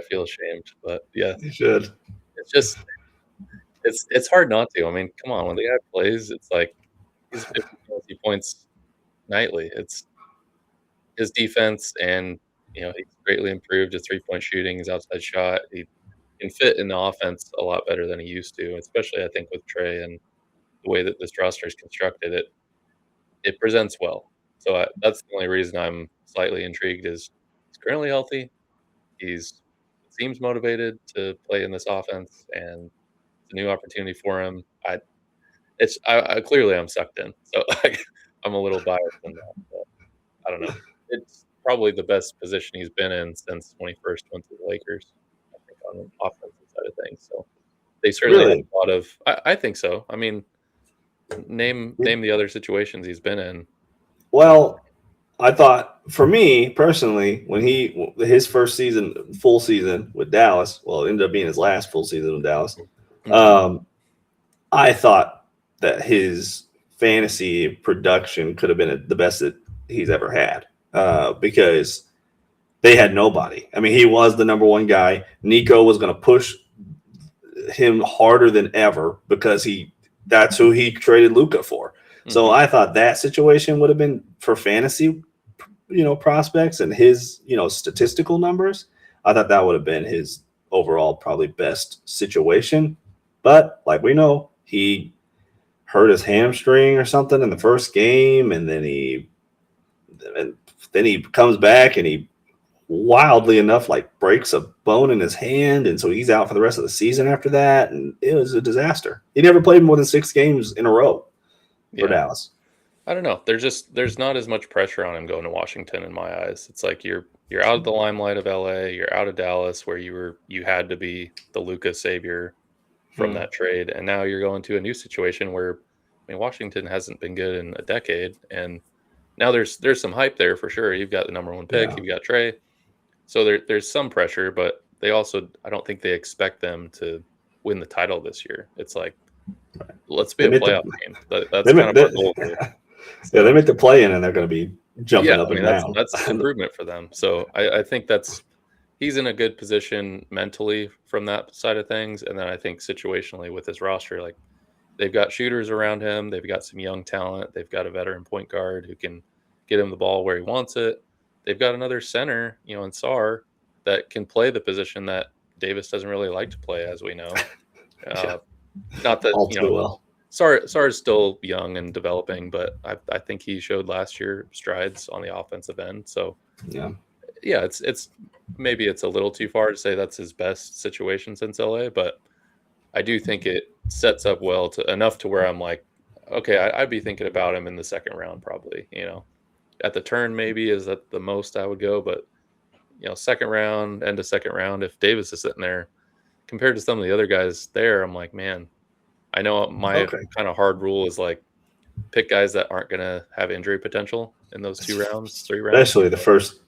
feel ashamed, but yeah. You should. It's just it's hard not to. I mean, come on, when the guy plays, it's like he's 50 fantasy points nightly. It's his defense, and he's greatly improved his 3-point shooting, his outside shot. He can fit in the offense a lot better than he used to, especially I think with Trey and the way that this roster is constructed. It presents well. So that's the only reason I'm slightly intrigued is he's currently healthy. He's seems motivated to play in this offense, and it's a new opportunity for him. I clearly I'm sucked in, so I'm a little biased in that. But I don't know. It's probably the best position he's been in since when he first went to the Lakers. I think on the offensive side of things. So they certainly have Really? a lot of. I think so. I mean, name the other situations he's been in. Well, I thought for me personally, when his first season, full season with Dallas, well, it ended up being his last full season with Dallas. Mhm. I thought that his fantasy production could have been the best that he's ever had because they had nobody. I mean, he was the number one guy. Nico was going to push him harder than ever because that's who he traded Luca for. So Mhm. I thought that situation would have been for fantasy, prospects and his, statistical numbers. I thought that would have been his overall probably best situation. But like we know, he hurt his hamstring or something in the first game, and then he comes back and he wildly enough like breaks a bone in his hand, and so he's out for the rest of the season after that, and it was a disaster. He never played more than 6 games in a row for Yeah. Dallas. I don't know. There's not as much pressure on him going to Washington in my eyes. It's like you're out of the limelight of LA, you're out of Dallas where you had to be the Luka savior from Hmm. that trade, and now you're going to a new situation where I mean Washington hasn't been good in a decade, and now there's some hype there for sure. You've got the number one pick, Yeah, you've got Trey, so there's some pressure, but they also I don't think they expect them to win the title this year. It's like let's be they a make the playoff team. That's they kind make of our the goal here. yeah, they So make the play in, and they're going to be jumping yeah, up I mean and that's down. that's improvement for them. So I think he's in a good position mentally from that side of things, and then I think situationally with his roster, like they've got shooters around him, they've got some young talent, they've got a veteran point guard who can get him the ball where he wants it. They've got another center, in Sar that can play the position that Davis doesn't really like to play, as we know. Yeah, Uh, Not that all too well. Sar is still young and developing, but I think he showed last year strides on the offensive end. So Yeah, yeah, it's maybe it's a little too far to say that's his best situation since LA, but I do think it sets up well to enough to where I'm like, okay, I'd be thinking about him in the second round probably. At the turn maybe is at the most I would go, but second round, end of second round, if Davis is sitting there compared to some of the other guys there, I'm like, man, I know my okay. kind of hard rule is like pick guys that aren't gonna have injury potential in those 2 rounds, 3 rounds. Especially the first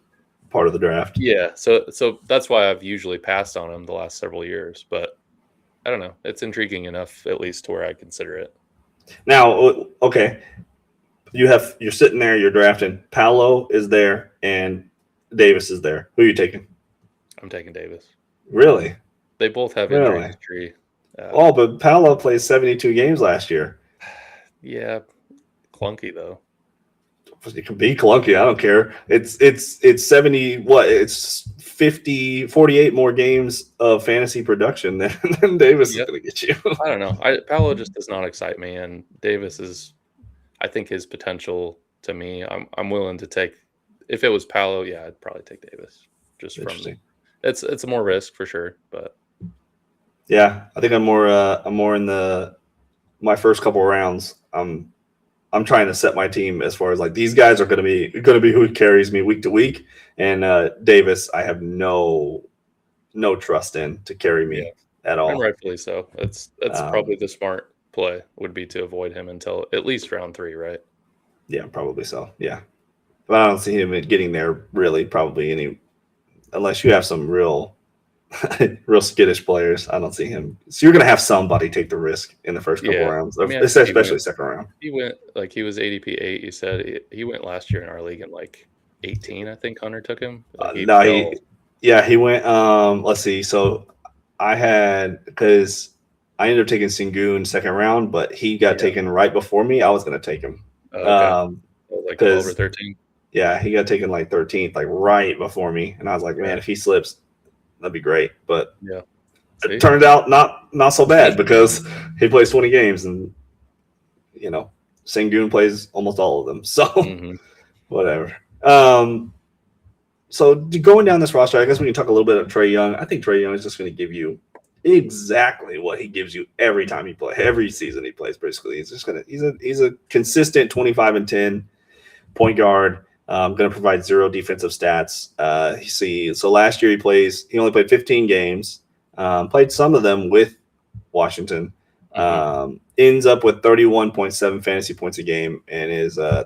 part of the draft. Yeah, so that's why I've usually passed on him the last several years, but I don't know. It's intriguing enough, at least to where I consider it. Now, okay, you're sitting there, you're drafting. Paolo is there, and Davis is there. Who are you taking? I'm taking Davis. Really, They both have injury really. history. Oh, but Paolo played 72 games last year. Yeah, clunky though. It can be clunky. I don't care. It's 70. What? It's 50, 48 more games of fantasy production than Davis is Yep. going to get you. I don't know. Paolo just does not excite me, and Davis is. I think his potential to me, I'm willing to take. If it was Paolo, yeah, I'd probably take Davis. Just from Interesting. it's a more risk for sure, but Yeah, I think I'm more in my first couple rounds. I'm trying to set my team as far as like these guys are going to be who carries me week to week, and Davis I have no trust in to carry yeah, me at and all. rightfully so. That's probably Um, the smart play would be to avoid him until at least round 3, right? yeah, probably so. Yeah, but I don't see him getting there really. Probably any unless you have some real skittish players. I don't see him. So you're going to have somebody take the risk in the first couple Yeah, rounds, I mean, I think especially second round. he went like he was ADP 8. You said he went last year in our league in like 18. I think Hunter took him. Like he No, fell. he went. Let's see. So I had because I ended up taking Sengun second round, but he got Yeah. taken right before me. I was going to take him Oh, okay. Like 12 or because 13. yeah, he got taken like 13th, like right before me, and I was like, man, Yeah. if he slips, that'd be great. But Yeah. it turned out not so bad because he plays 20 games and Sengun plays almost all of them. So whatever. So going down this roster, I guess we can talk a little bit of Trae Young. I think Trae Young is just going to give you exactly what he gives you every time he plays, every season he plays. Basically, he's a consistent 25 and 10 point guard. Going to provide zero defensive stats. So last year he only played 15 games. Played some of them with Washington. Ends up with 31.7 fantasy points a game, and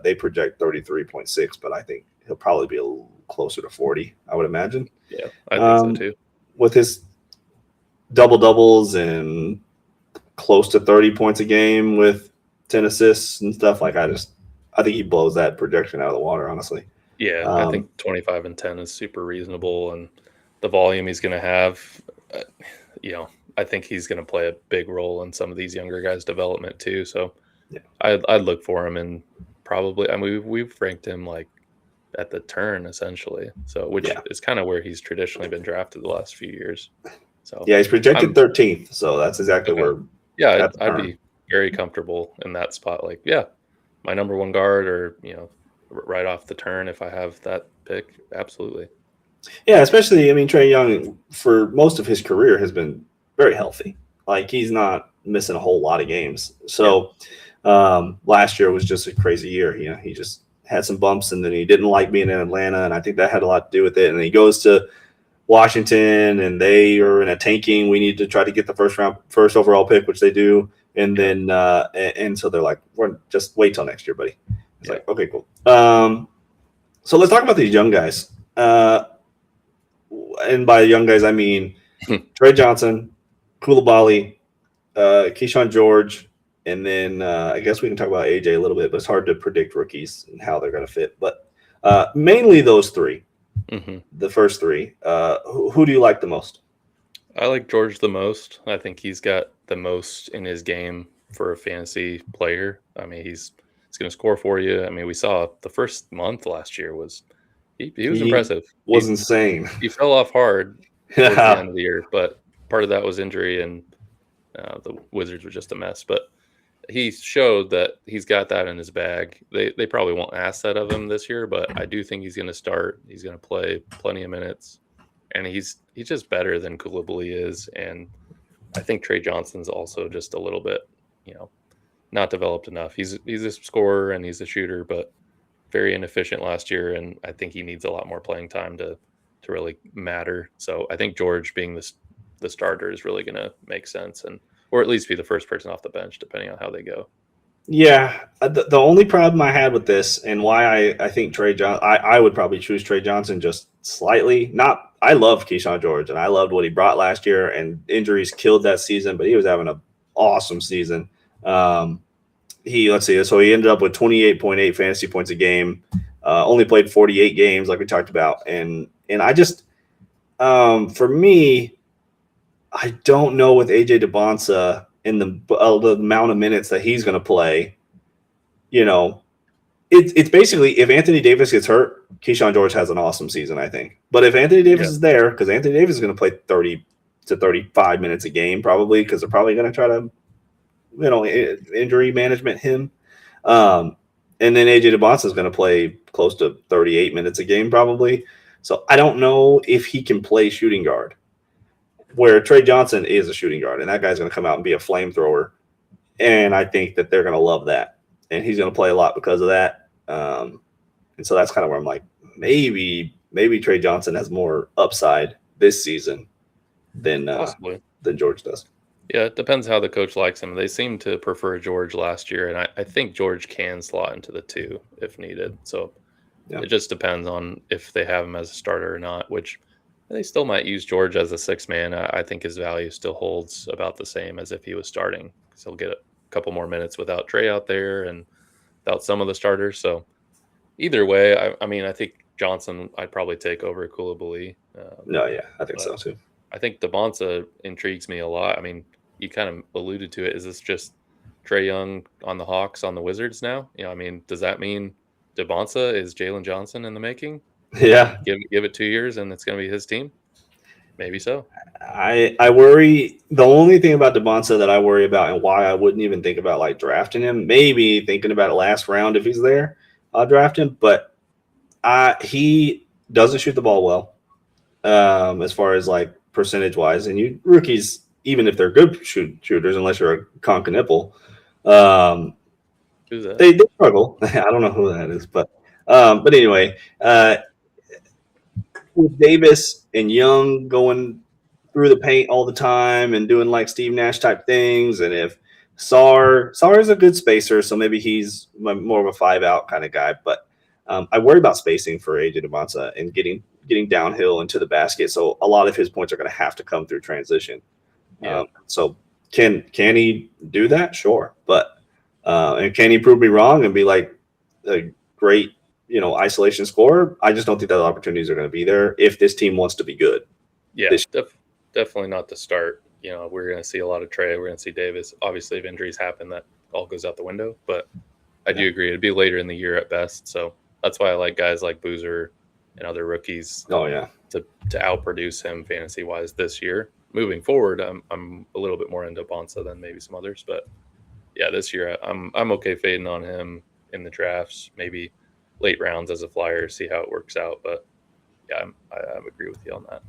they project 33.6, but I think he'll probably be a little closer to 40, I would imagine. Yeah, I think so too. With his double doubles and close to 30 points a game with 10 assists and stuff, I think he blows that projection out of the water, honestly. Yeah, I think 25 and 10 is super reasonable, and the volume he's going to have, I think he's going to play a big role in some of these younger guys' development too. So yeah. I'd look for him, and probably, we've ranked him like at the turn essentially. So which is kind of where he's traditionally been drafted the last few years. So yeah, he's projected 13th. So that's exactly where. Yeah, I'd be very comfortable in that spot. Like, yeah, my number one guard, or right off the turn if I have that pick. Absolutely. Yeah, especially Trae Young for most of his career has been very healthy. Like he's not missing a whole lot of games. So last year was just a crazy year. He just had some bumps, and then he didn't like being in Atlanta, and I think that had a lot to do with it. And he goes to Washington, and they are in a tanking. We need to try to get the first overall pick, which they do. And then and so they're like, we're just wait till next year, buddy. It's like, okay, cool. So let's talk about these young guys. And by young guys, I mean Trae Johnson, Koulibaly, Keyshawn George, and then I guess we can talk about AJ a little bit, but it's hard to predict rookies and how they're going to fit. But mainly those three, the first three. Who do you like the most? I like George the most. I think he's got the most in his game for a fantasy player. He's going to score for you. We saw the first month last year was he was impressive. Was insane. He fell off hard towards the end of the year, but part of that was injury, and the Wizards were just a mess. But he showed that he's got that in his bag. They probably won't ask that of him this year, but I do think he's going to start. He's going to play plenty of minutes, and he's just better than Koulibaly is. And I think Trae Johnson's also just a little bit, not developed enough. He's a scorer and he's a shooter, but very inefficient last year, and I think he needs a lot more playing time to really matter. So I think George being the starter is really going to make sense, or at least be the first person off the bench, depending on how they go. Yeah, the only problem I had with this, and why I think Trae Johnson, I would probably choose Trae Johnson just slightly. I love Keyshawn George, and I loved what he brought last year, and injuries killed that season, but he was having an awesome season. Let's see, so he ended up with 28.8 fantasy points a game, only played 48 games like we talked about. And I just, for me, I don't know with AJ DeBonsa and the amount of minutes that he's going to play, it's basically if Anthony Davis gets hurt, Keyshawn George has an awesome season, I think. But if Anthony Davis is there, because Anthony Davis is going to play 30 to 35 minutes a game probably, because they're probably going to try to injury management him. And then AJ DeBonsa is going to play close to 38 minutes a game probably. So I don't know if he can play shooting guard, where Trae Johnson is a shooting guard, and that guy's going to come out and be a flamethrower. And I think that they're going to love that. And he's going to play a lot because of that. And so that's kind of where I'm like, maybe Trae Johnson has more upside this season than George does. Yeah, it depends how the coach likes him. They seem to prefer George last year, and I think George can slot into the 2 if needed. So it just depends on if they have him as a starter or not, which they still might use George as a 6th man. I think his value still holds about the same as if he was starting, because he'll get a couple more minutes without Trae out there and without some of the starters. So either way, I think Johnson I'd probably take over Koulibaly. I think so too. I think DeBonsa intrigues me a lot. You kind of alluded to it. Is this just Trae Young on the Hawks on the Wizards now? Does that mean DeBonsa is Jalen Johnson in the making? Yeah. Give it 2 years and it's going to be his team? Maybe so. I worry. The only thing about Devonta that I worry about and why I wouldn't even think about like drafting him, maybe thinking about it last round if he's there, I'll draft him. But he doesn't shoot the ball well, as far as like percentage wise. And you rookies, even if they're good shooters, unless you're a Concanipple, um, Who's that? they struggle. I don't know who that is, but anyway, with Davis and Young going through the paint all the time and doing like Steve Nash type things, and if Sar is a good spacer, so maybe he's more of a 5-out kind of guy. But I worry about spacing for AJ Devonta and getting downhill into the basket. So a lot of his points are going to have to come through transition. Yeah. So can he do that? Sure, but and can he prove me wrong and be like a great isolation scorer? I just don't think that opportunities are going to be there if this team wants to be good. Yeah, definitely not to start. We're going to see a lot of Trey. We're going to see Davis. Obviously, if injuries happen, that all goes out the window. But I do agree. It'd be later in the year at best. So that's why I like guys like Boozer and other rookies Oh yeah, to outproduce him fantasy wise this year. Moving forward, I'm a little bit more into Bonsa than maybe some others. But yeah, this year I'm okay fading on him in the drafts. Maybe late rounds as a flyer, see how it works out. But yeah, I agree with you on that.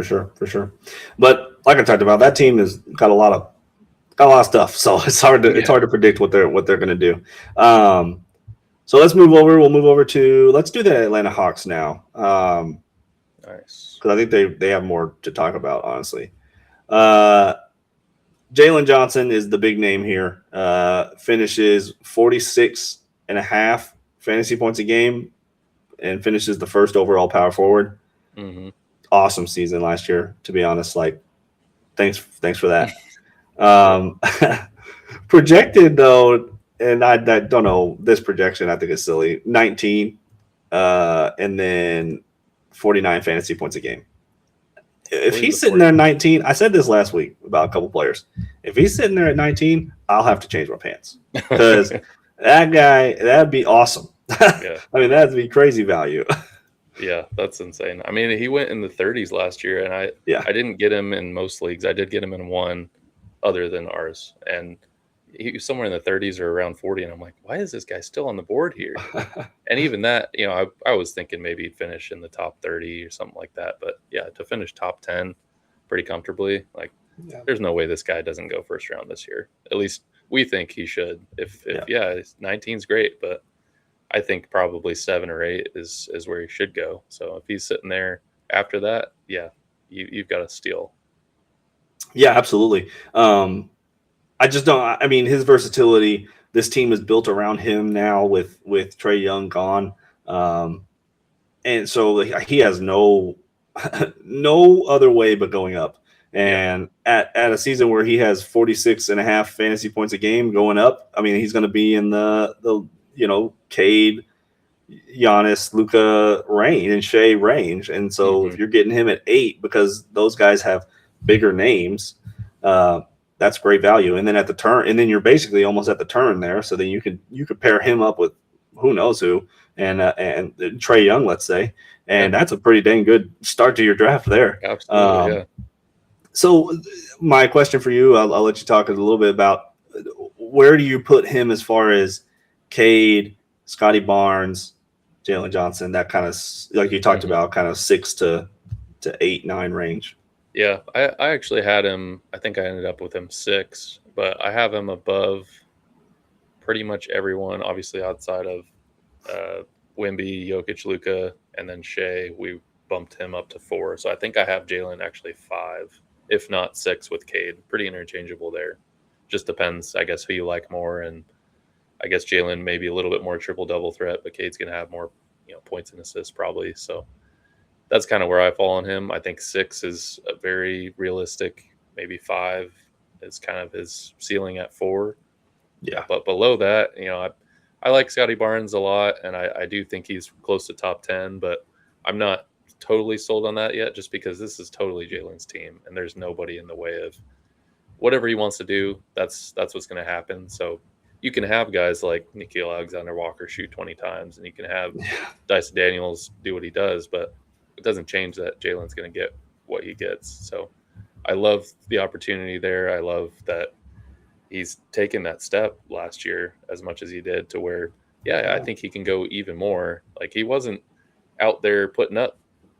for sure. But like I talked about, that team has got a lot of stuff, so it's hard to predict what they're going to do. So let's move over. We'll move over to let's do the Atlanta Hawks now. Nice. Because I think they have more to talk about, honestly. Jalen Johnson is the big name here. Finishes 46 and a half fantasy points a game and finishes the first overall power forward. Mm-hmm. Awesome season last year, to be honest. Like, thanks for that. Projected though, and I don't know this projection. I think is silly. 19, and then 49 fantasy points a game. If he's sitting there at 19, I said this last week about a couple players. If he's sitting there at 19, I'll have to change my pants because that guy, that'd be awesome. Yeah. I mean, that'd be crazy value. Yeah, that's insane. I mean, he went in the 30s last year, and I didn't get him in most leagues. I did get him in one other than ours, and he was somewhere in the 30s or around 40, and I'm like, why is this guy still on the board here? And even that, I was thinking maybe he'd finish in the top 30 or something like that. But yeah, to finish top 10 pretty comfortably, like there's no way this guy doesn't go first round this year. At least we think he should. If 19's great, but I think probably 7 or 8 is where he should go. So if he's sitting there after that, yeah, you've got to steal. Yeah, absolutely. I just don't. I mean, his versatility. This team is built around him now with Trae Young gone, and so he has no other way but going up. And at a season where he has 46 and a half fantasy points a game going up, I mean, he's going to be in the Cade, Giannis, Luka range and Shea range. And so if you're getting him at 8 because those guys have bigger names, that's great value. And then at the turn, and then you're basically almost at the turn there. So then you could pair him up with who knows who and Trae Young, let's say, and that's a pretty dang good start to your draft there. Absolutely, yeah. So my question for you, I'll let you talk a little bit about where do you put him as far as Cade, Scotty Barnes, Jalen Johnson, that kind of like you talked about, kind of 6 to 8, 9 range. Yeah, I actually had him. I think I ended up with him 6, but I have him above pretty much everyone. Obviously, outside of Wemby, Jokic, Luka, and then Shea, we bumped him up to 4. So I think I have Jalen actually 5, if not 6 with Cade. Pretty interchangeable there. Just depends, I guess, who you like more. And I guess Jalen maybe a little bit more triple-double threat, but Cade's going to have more points and assists probably. So that's kind of where I fall on him. I think 6 is a very realistic. Maybe 5 is kind of his ceiling at 4. Yeah. But below that, I like Scotty Barnes a lot, and I do think he's close to top 10, but I'm not totally sold on that yet just because this is totally Jalen's team, and there's nobody in the way of whatever he wants to do. That's what's going to happen. So you can have guys like Nickeil Alexander-Walker shoot 20 times, and you can have Dyson Daniels do what he does, but it doesn't change that Jalen's going to get what he gets. So I love the opportunity there. I love that he's taken that step last year as much as he did to where, I think he can go even more. Like he wasn't out there putting up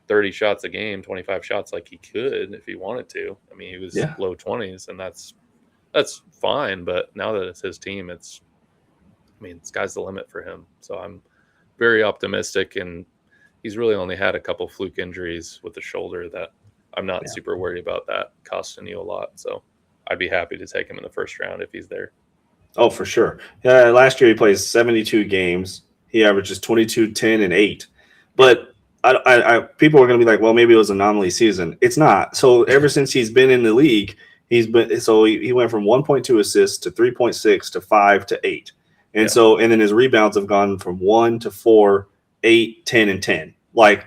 30 shots a game, 25 shots like he could if he wanted to. I mean, he was Yeah. low 20s, and that's fine. But now that it's his team, sky's the limit for him. So I'm very optimistic, and he's really only had a couple fluke injuries with the shoulder that I'm not super worried about that costing you a lot. So I'd be happy to take him in the first round if he's there. Oh, for sure. Last year he plays 72 games. He averages 22, 10, and 8. But people are going to be like, well, maybe it was an anomaly season. It's not. So ever since he's been in the league, he went from 1.2 assists to 3.6 to 5 to 8. And and then his rebounds have gone from 1 to 4, 8, 10, and 10. Like,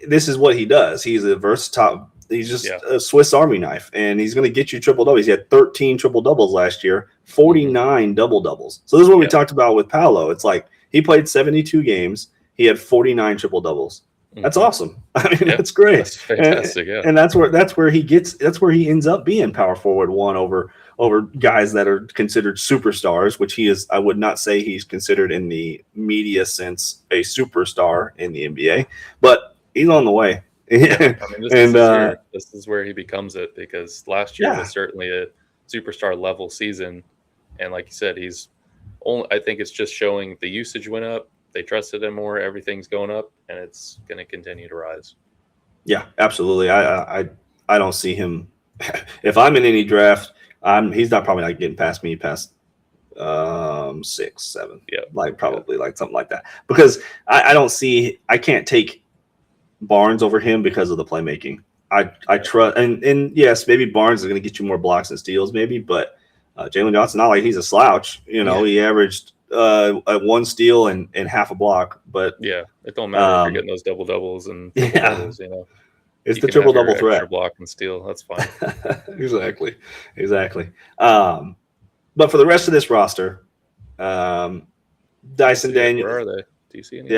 this is what he does. He's a versatile. He's just a Swiss Army knife, and he's going to get you triple doubles. He had 13 triple doubles last year, 49 double doubles. So this is what we talked about with Paolo. It's like he played 72 games. He had 49 triple doubles. That's awesome. I mean, that's great. That's fantastic. And that's where he ends up being power forward one over guys that are considered superstars, which he is. I would not say he's considered in the media sense a superstar in the NBA, but he's on the way. This is where he becomes it, because last year was certainly a superstar level season, and like you said, I think it's just showing the usage went up. They trusted him more. Everything's going up, and it's going to continue to rise. Yeah, absolutely. I don't see him. If I'm in any draft, he's probably not getting past me past 6, 7. Yeah, like probably like something like that, because I can't take Barnes over him because of the playmaking. I trust, and yes, maybe Barnes is going to get you more blocks and steals, maybe, but Jalen Johnson, not like he's a slouch. He averaged one steal and half a block, but it don't matter if you're getting those double doubles and triple doubles. It's the triple double threat. Block and steal, that's fine. Exactly. But for the rest of this roster, Dyson Daniels. Where are they? Do you see any?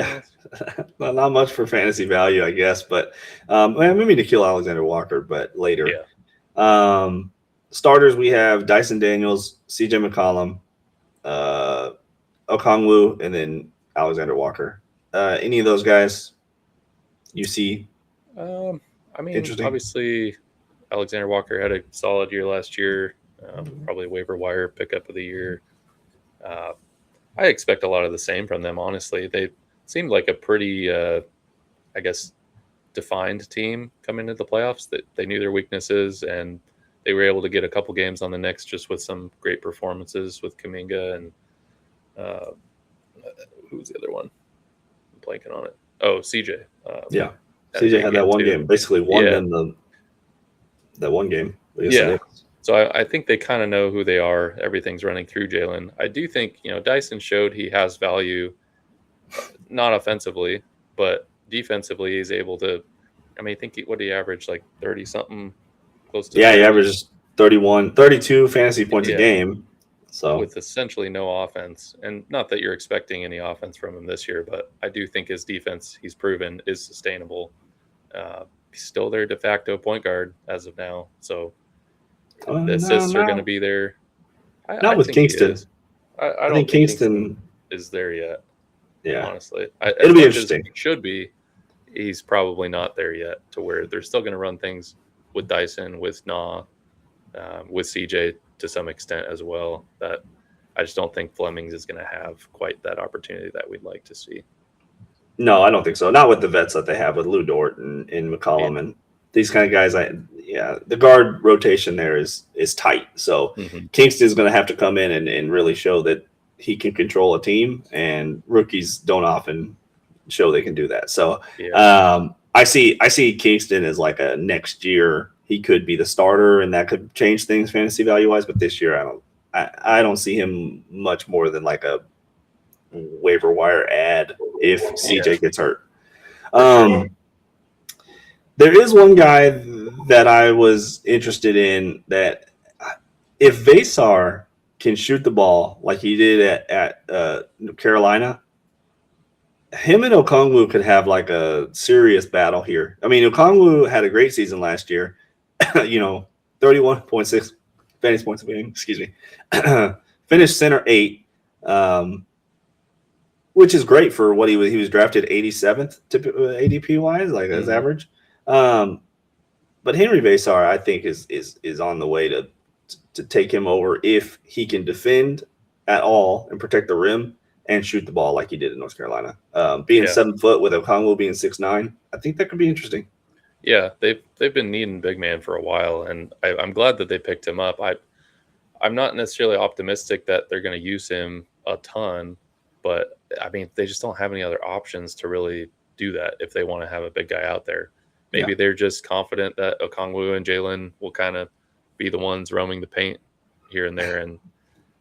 Well, not much for fantasy value, I guess, but maybe Nickeil Alexander-Walker, but later. Starters, we have Dyson Daniels, CJ McCollum, Okongwu, and then Alexander Walker. Any of those guys you see? Interesting. Obviously, Alexander Walker had a solid year last year. Probably waiver wire pickup of the year. I expect a lot of the same from them, honestly. They seemed like a pretty, defined team coming into the playoffs. That they knew their weaknesses, and they were able to get a couple games on the Knicks just with some great performances with Kuminga and who's the other one? I'm blanking on it. Oh, CJ. CJ had that one game, basically won them that one game. So I think they kind of know who they are. Everything's running through Jalen. I do think, Dyson showed he has value, not offensively, but defensively he's able to, I think what did he average, like 30-something, close to 30? He averages 32 fantasy points a game. So with essentially no offense, and not that you're expecting any offense from him this year, but I do think his defense, he's proven, is sustainable. He's still their de facto point guard as of now. So the assists are going to be there. Not with Kingston. I don't think Kingston is there yet. Yeah, honestly, it'll be interesting. It should be. He's probably not there yet, to where they're still going to run things with Dyson, with with CJ to some extent as well. That I just don't think Flemings is going to have quite that opportunity that we'd like to see. No, I don't think so. Not with the vets that they have with Lou Dort and McCollum and these kind of guys. The guard rotation there is tight. So Kingston is going to have to come in and really show that he can control a team, and rookies don't often show they can do that. So I see Kingston as like a next year he could be the starter, and that could change things fantasy value wise. But this year I don't see him much more than like a waiver wire ad if CJ gets hurt. There is one guy that I was interested in, that if Vasar can shoot the ball like he did at Carolina, him and Okongwu could have like a serious battle here. I mean, Okongwu had a great season last year. 31.6 fantasy points a game. Excuse me. Finished center 8, um, which is great for what he was. He was drafted 87th ADP wise, like his average. Um, but Henry Vasar, I think, is on the way to take him over if he can defend at all and protect the rim and shoot the ball like he did in North Carolina. Being 7 foot with Okongwu being 6'9", I think that could be interesting. Yeah, they've been needing big man for a while, and I'm glad that they picked him up. I'm not necessarily optimistic that they're going to use him a ton, but I mean they just don't have any other options to really do that if they want to have a big guy out there. Maybe they're just confident that Okongwu and Jalen will kind of be the ones roaming the paint here and there, and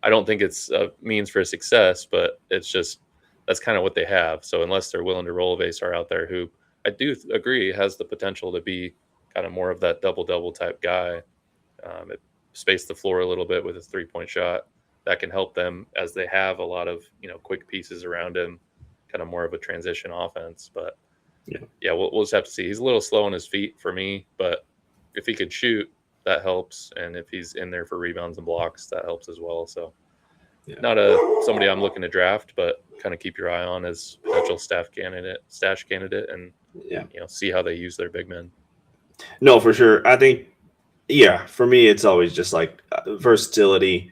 I don't think it's a means for success, but it's just that's kind of what they have. So unless they're willing to roll a Vasar out there, who I do agree has the potential to be kind of more of that double type guy, it space the floor a little bit with his 3-point shot, that can help them as they have a lot of quick pieces around him, kind of more of a transition offense. But we'll just have to see. He's a little slow on his feet for me, but if he could shoot, that helps, and if he's in there for rebounds and blocks, that helps as well. So not somebody I'm looking to draft, but kind of keep your eye on as potential stash candidate, and see how they use their big men. No, for sure. I think for me it's always just like versatility.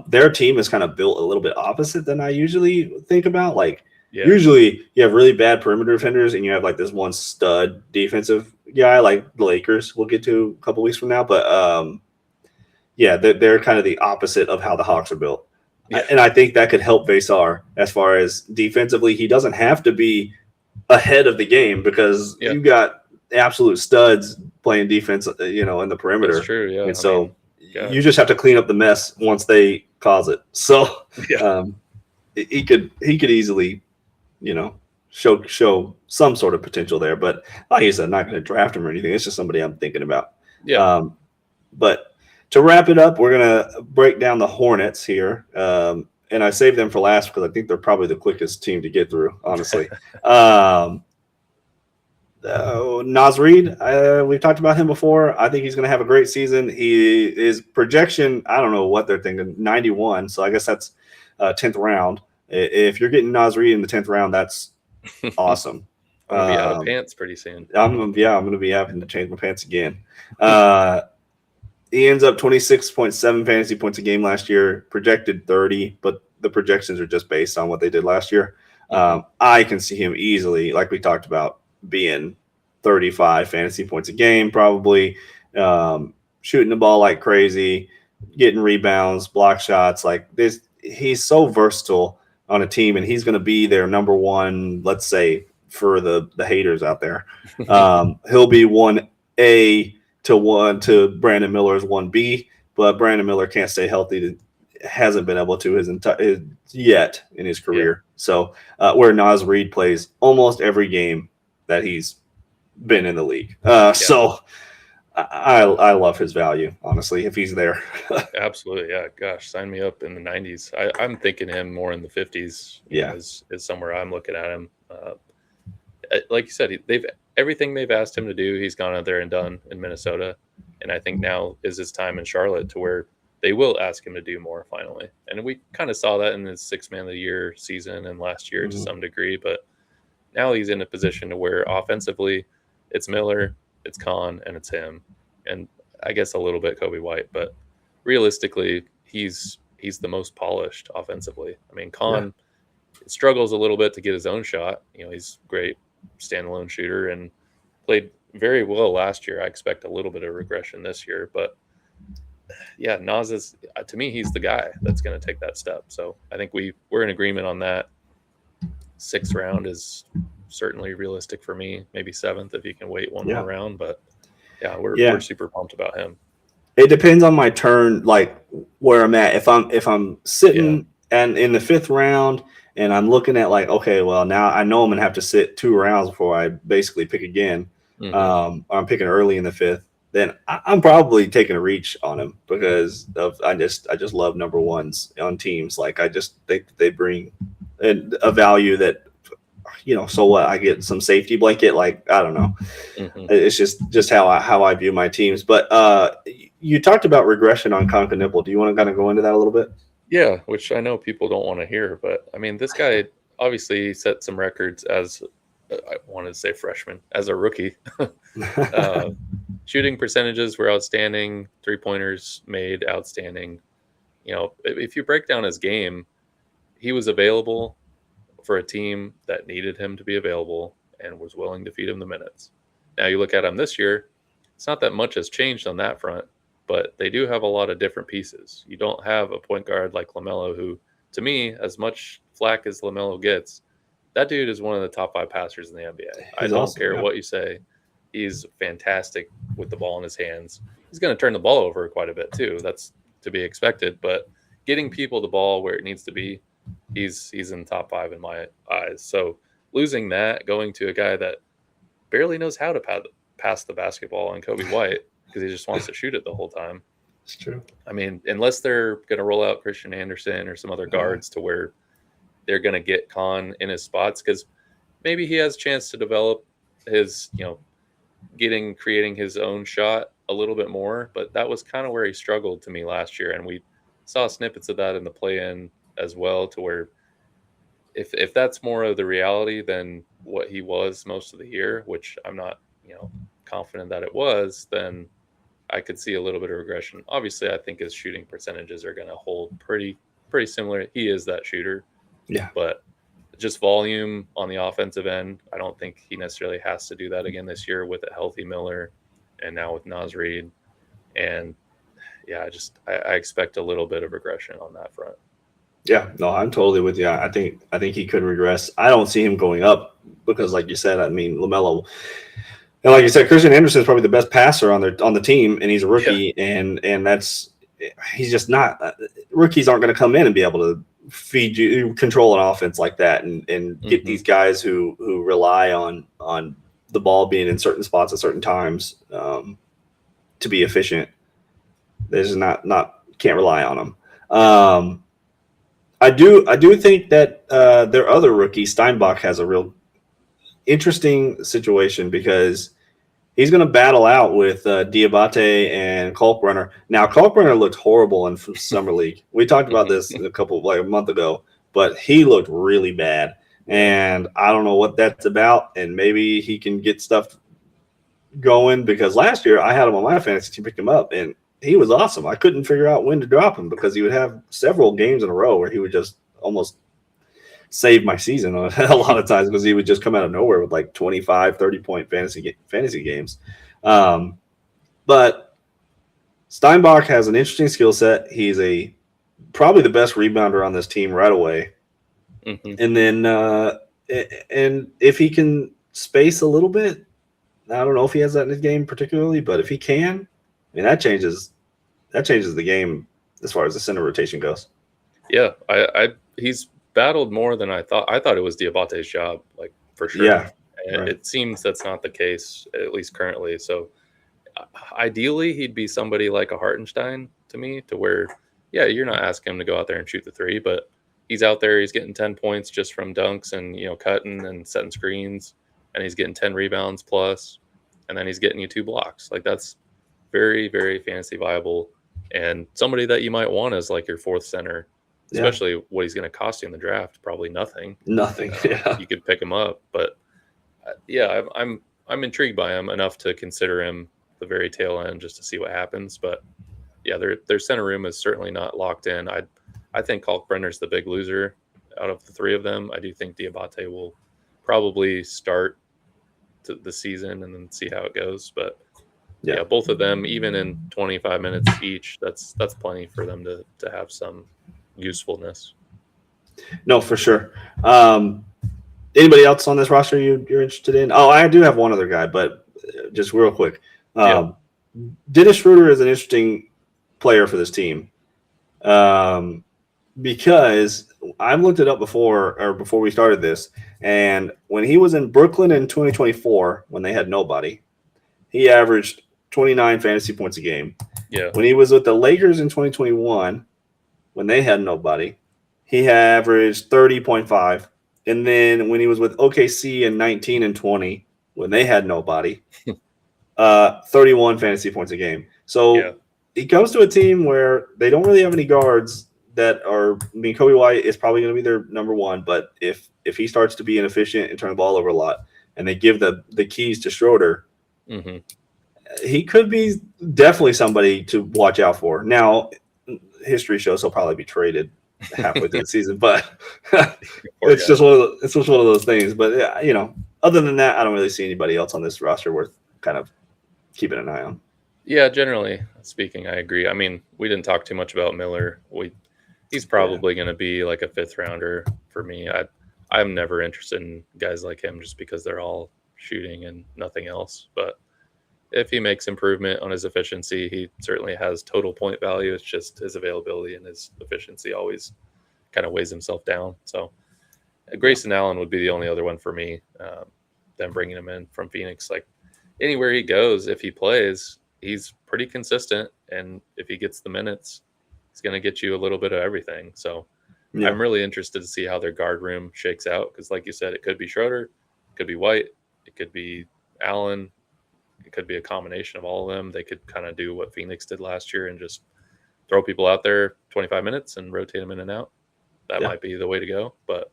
Their team is kind of built a little bit opposite than I usually think about. Like usually you have really bad perimeter defenders and you have like this one stud defensive guy like the Lakers we'll get to a couple weeks from now. But they're kind of the opposite of how the Hawks are built. And I think that could help Vasar as far as defensively. He doesn't have to be ahead of the game because you got absolute studs playing defense, in the perimeter. That's true, yeah. And so you just have to clean up the mess once they cause it. So he could easily, show some sort of potential there. But like you said, I'm not going to draft him or anything. It's just somebody I'm thinking about. Yeah. But to wrap it up, we're going to break down the Hornets here. And I saved them for last because I think they're probably the quickest team to get through, honestly. Naz Reid, we've talked about him before. I think he's going to have a great season. His projection, I don't know what they're thinking, 91. So I guess that's 10th round. If you're getting Naz Reid in the 10th round, that's awesome. I'm going to be out of pants pretty soon. I'm going to be having to change my pants again. He ends up 26.7 fantasy points a game last year, projected 30, but the projections are just based on what they did last year. I can see him easily, like we talked about, being 35 fantasy points a game, probably shooting the ball like crazy, getting rebounds, block shots. Like this, he's so versatile on a team, and he's going to be their number one, let's say, for the haters out there. He'll be 1A to Brandon Miller's 1B, but Brandon Miller can't stay healthy. Hasn't been able to yet in his career. So where Naz Reid plays almost every game that he's been in the league. So I love his value, honestly, if he's there. Absolutely. Yeah. Gosh, sign me up in the 90s. I'm thinking him more in the 50s. Is somewhere I'm looking at him. Like you said, everything they've asked him to do, he's gone out there and done in Minnesota. And I think now is his time in Charlotte to where they will ask him to do more finally. And we kind of saw that in his 6th Man of the Year season and last year to some degree. But now he's in a position to where offensively it's Miller, it's Kahn, and it's him. And I guess a little bit Kobe White. But realistically, he's the most polished offensively. I mean, Kahn struggles a little bit to get his own shot. He's great standalone shooter and played very well last year. I expect a little bit of regression this year, but Naz is, to me, he's the guy that's going to take that step. So I think we're in agreement on that. 6th round is certainly realistic for me. Maybe 7th if you can wait one more round. But we're super pumped about him. It depends on my turn, like where I'm at. If I'm sitting and in the 5th round and I'm looking at like, okay, well now I know I'm gonna have to sit 2 rounds before I basically pick again. I'm picking early in the 5th. Then I'm probably taking a reach on him because I just love number ones on teams. Like I just think they bring a value that so what? I get some safety blanket. Like, I don't know. Mm-hmm. It's just how I view my teams. But you talked about regression on Conca-Nipple. Do you want to kind of go into that a little bit? Yeah, which I know people don't want to hear, but I mean, this guy obviously set some records as I wanted to say freshman, as a rookie. Shooting percentages were outstanding, 3-pointers made outstanding. If you break down his game, he was available for a team that needed him to be available and was willing to feed him the minutes. Now you look at him this year, it's not that much has changed on that front, but they do have a lot of different pieces. You don't have a point guard like LaMelo, who, to me, as much flack as LaMelo gets, that dude is one of the top 5 passers in the NBA. I don't awesome, care what you say. He's fantastic with the ball in his hands. He's going to turn the ball over quite a bit too. That's to be expected. But getting people the ball where it needs to be, he's in the top 5 in my eyes. So losing that, going to a guy that barely knows how to pass the basketball on Kobe White because he just wants to shoot it the whole time. It's true. I mean, unless they're going to roll out Christian Anderson or some other guards to where they're going to get Con in his spots, because maybe he has a chance to develop his, creating his own shot a little bit more. But that was kind of where he struggled to me last year. And we saw snippets of that in the play-in as well, to where if that's more of the reality than what he was most of the year, which I'm not, confident that it was, then I could see a little bit of regression. Obviously, I think his shooting percentages are going to hold pretty similar. He is that shooter. Yeah. But just volume on the offensive end, I don't think he necessarily has to do that again this year with a healthy Miller and now with Naz Reid. And yeah, I expect a little bit of regression on that front. Yeah, no, I'm totally with you. I think he could regress. I don't see him going up because, like you said, I mean, LaMelo, and like you said, Christian Anderson is probably the best passer on the team, and he's a rookie, and he's just not. Rookies aren't going to come in and be able to control an offense like that, and get these guys who rely on the ball being in certain spots at certain times to be efficient. There's not can't rely on them. I do think that their other rookie, Steinbach, has a real interesting situation because he's going to battle out with Diabate and Kalkbrenner. Now, Kalkbrenner looked horrible in Summer League. We talked about this a month ago, but he looked really bad. And I don't know what that's about, and maybe he can get stuff going, because last year I had him on my fantasy team, picked him up, and he was awesome. I couldn't figure out when to drop him because he would have several games in a row where he would just almost save my season a lot of times, because he would just come out of nowhere with like 25, 30-point fantasy games. But Steinbach has an interesting skill set. He's probably the best rebounder on this team right away. And then and if he can space a little bit, I don't know if he has that in his game particularly, but if he can, I mean, that changes the game as far as the center rotation goes. Yeah, he's battled more than I thought. I thought it was Diabate's job, like, for sure. Yeah, and it seems that's not the case, at least currently. So ideally, he'd be somebody like a Hartenstein to me, to where, yeah, you're not asking him to go out there and shoot the three, but he's out there, he's getting 10 points just from dunks and, cutting and setting screens, and he's getting 10 rebounds plus, and then he's getting you 2 blocks. Like, that's very, very fantasy viable, and somebody that you might want as like your 4th center, especially what he's going to cost you in the draft. Probably nothing. You could pick him up, but I'm intrigued by him enough to consider him the very tail end just to see what happens. But yeah, their center room is certainly not locked in. I think Kalkbrenner's the big loser out of the 3 of them. I do think Diabate will probably start the season and then see how it goes. But yeah, both of them, even in 25 minutes each, that's plenty for them to have some usefulness. No, for sure. Anybody else on this roster you're interested in? Oh, I do have one other guy, but just real quick. Dennis Schroeder is an interesting player for this team, because I've looked it up before we started this, and when he was in Brooklyn in 2024, when they had nobody, he averaged 29 fantasy points a game. Yeah. When he was with the Lakers in 2021, when they had nobody, he averaged 30.5. And then when he was with OKC in 19 and 20, when they had nobody, 31 fantasy points a game. So he comes to a team where they don't really have any guards that are. I mean, Kobe White is probably going to be their number one, but if he starts to be inefficient and turn the ball over a lot, and they give the keys to Schroeder, he could be definitely somebody to watch out for. Now, history shows he'll probably be traded halfway through the season, but it's just one of those things. But yeah, you know, other than that, I don't really see anybody else on this roster worth kind of keeping an eye on. Yeah, generally speaking, I agree. I mean, we didn't talk too much about Miller. He's probably going to be like a 5th rounder for me. I'm never interested in guys like him just because they're all shooting and nothing else. But if he makes improvement on his efficiency, he certainly has total point value. It's just his availability and his efficiency always kind of weighs himself down. So Grayson Allen would be the only other one for me. Them bringing him in from Phoenix, like anywhere he goes, if he plays, he's pretty consistent. And if he gets the minutes, he's going to get you a little bit of everything. So I'm really interested to see how their guard room shakes out. Because like you said, it could be Schroeder, it could be White, it could be Allen. It could be a combination of all of them. They could kind of do what Phoenix did last year and just throw people out there 25 minutes and rotate them in and out. That might be the way to go. But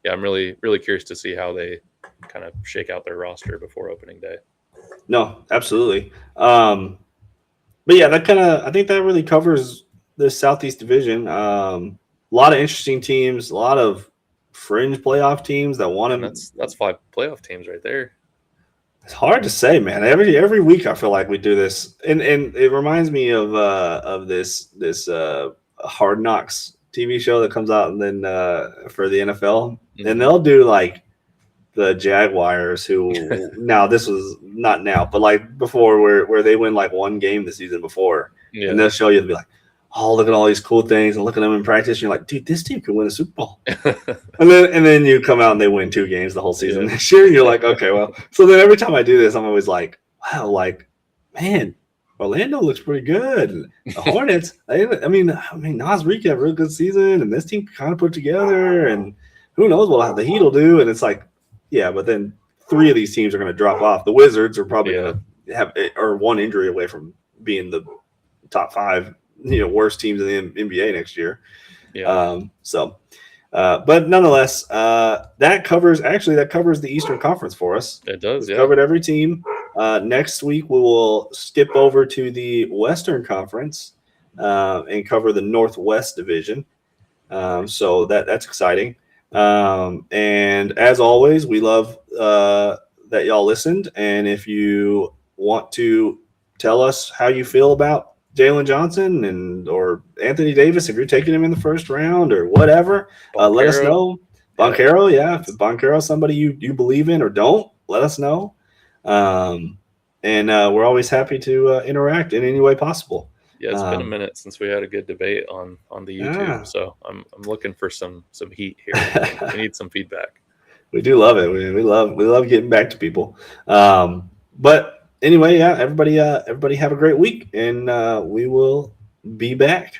yeah, I'm really, really curious to see how they kind of shake out their roster before opening day. No, absolutely. But yeah, I think that really covers the Southeast Division. A lot of interesting teams, a lot of fringe playoff teams that want to. That's 5 playoff teams right there. It's hard to say, man. Every week I feel like we do this, and it reminds me of this Hard Knocks TV show that comes out and then for the NFL, and they'll do like the Jaguars, who now this was not now, but like before, where they win like one game the season before, and they'll show you, they'll be like, oh, look at all these cool things, and look at them in practice. And you're like, dude, this team could win a Super Bowl. and then you come out and they win 2 games the whole season next year. And you're like, okay, well. So then every time I do this, I'm always like, wow, like, man, Orlando looks pretty good. And the Hornets, I mean, Nas Reed had a real good season, and this team kind of put together, and who knows what the Heat will do. And it's like, yeah, but then 3 of these teams are going to drop off. The Wizards are probably going to have one injury away from being the top 5. Worst teams in the NBA next year. But nonetheless, that covers the Eastern Conference for us. It does. We've covered every team. Next week we will skip over to the Western Conference and cover the Northwest Division. So that's exciting. And as always, we love that y'all listened. And if you want to tell us how you feel about Jalen Johnson or Anthony Davis, if you're taking him in the first round or whatever, let us know. Banchero, if Banchero is somebody you believe in or don't, let us know. And we're always happy to interact in any way possible. Yeah, it's been a minute since we had a good debate on the YouTube, so I'm looking for some heat here. We need some feedback. We do love it. We love getting back to people. But anyway, everybody have a great week, and we will be back.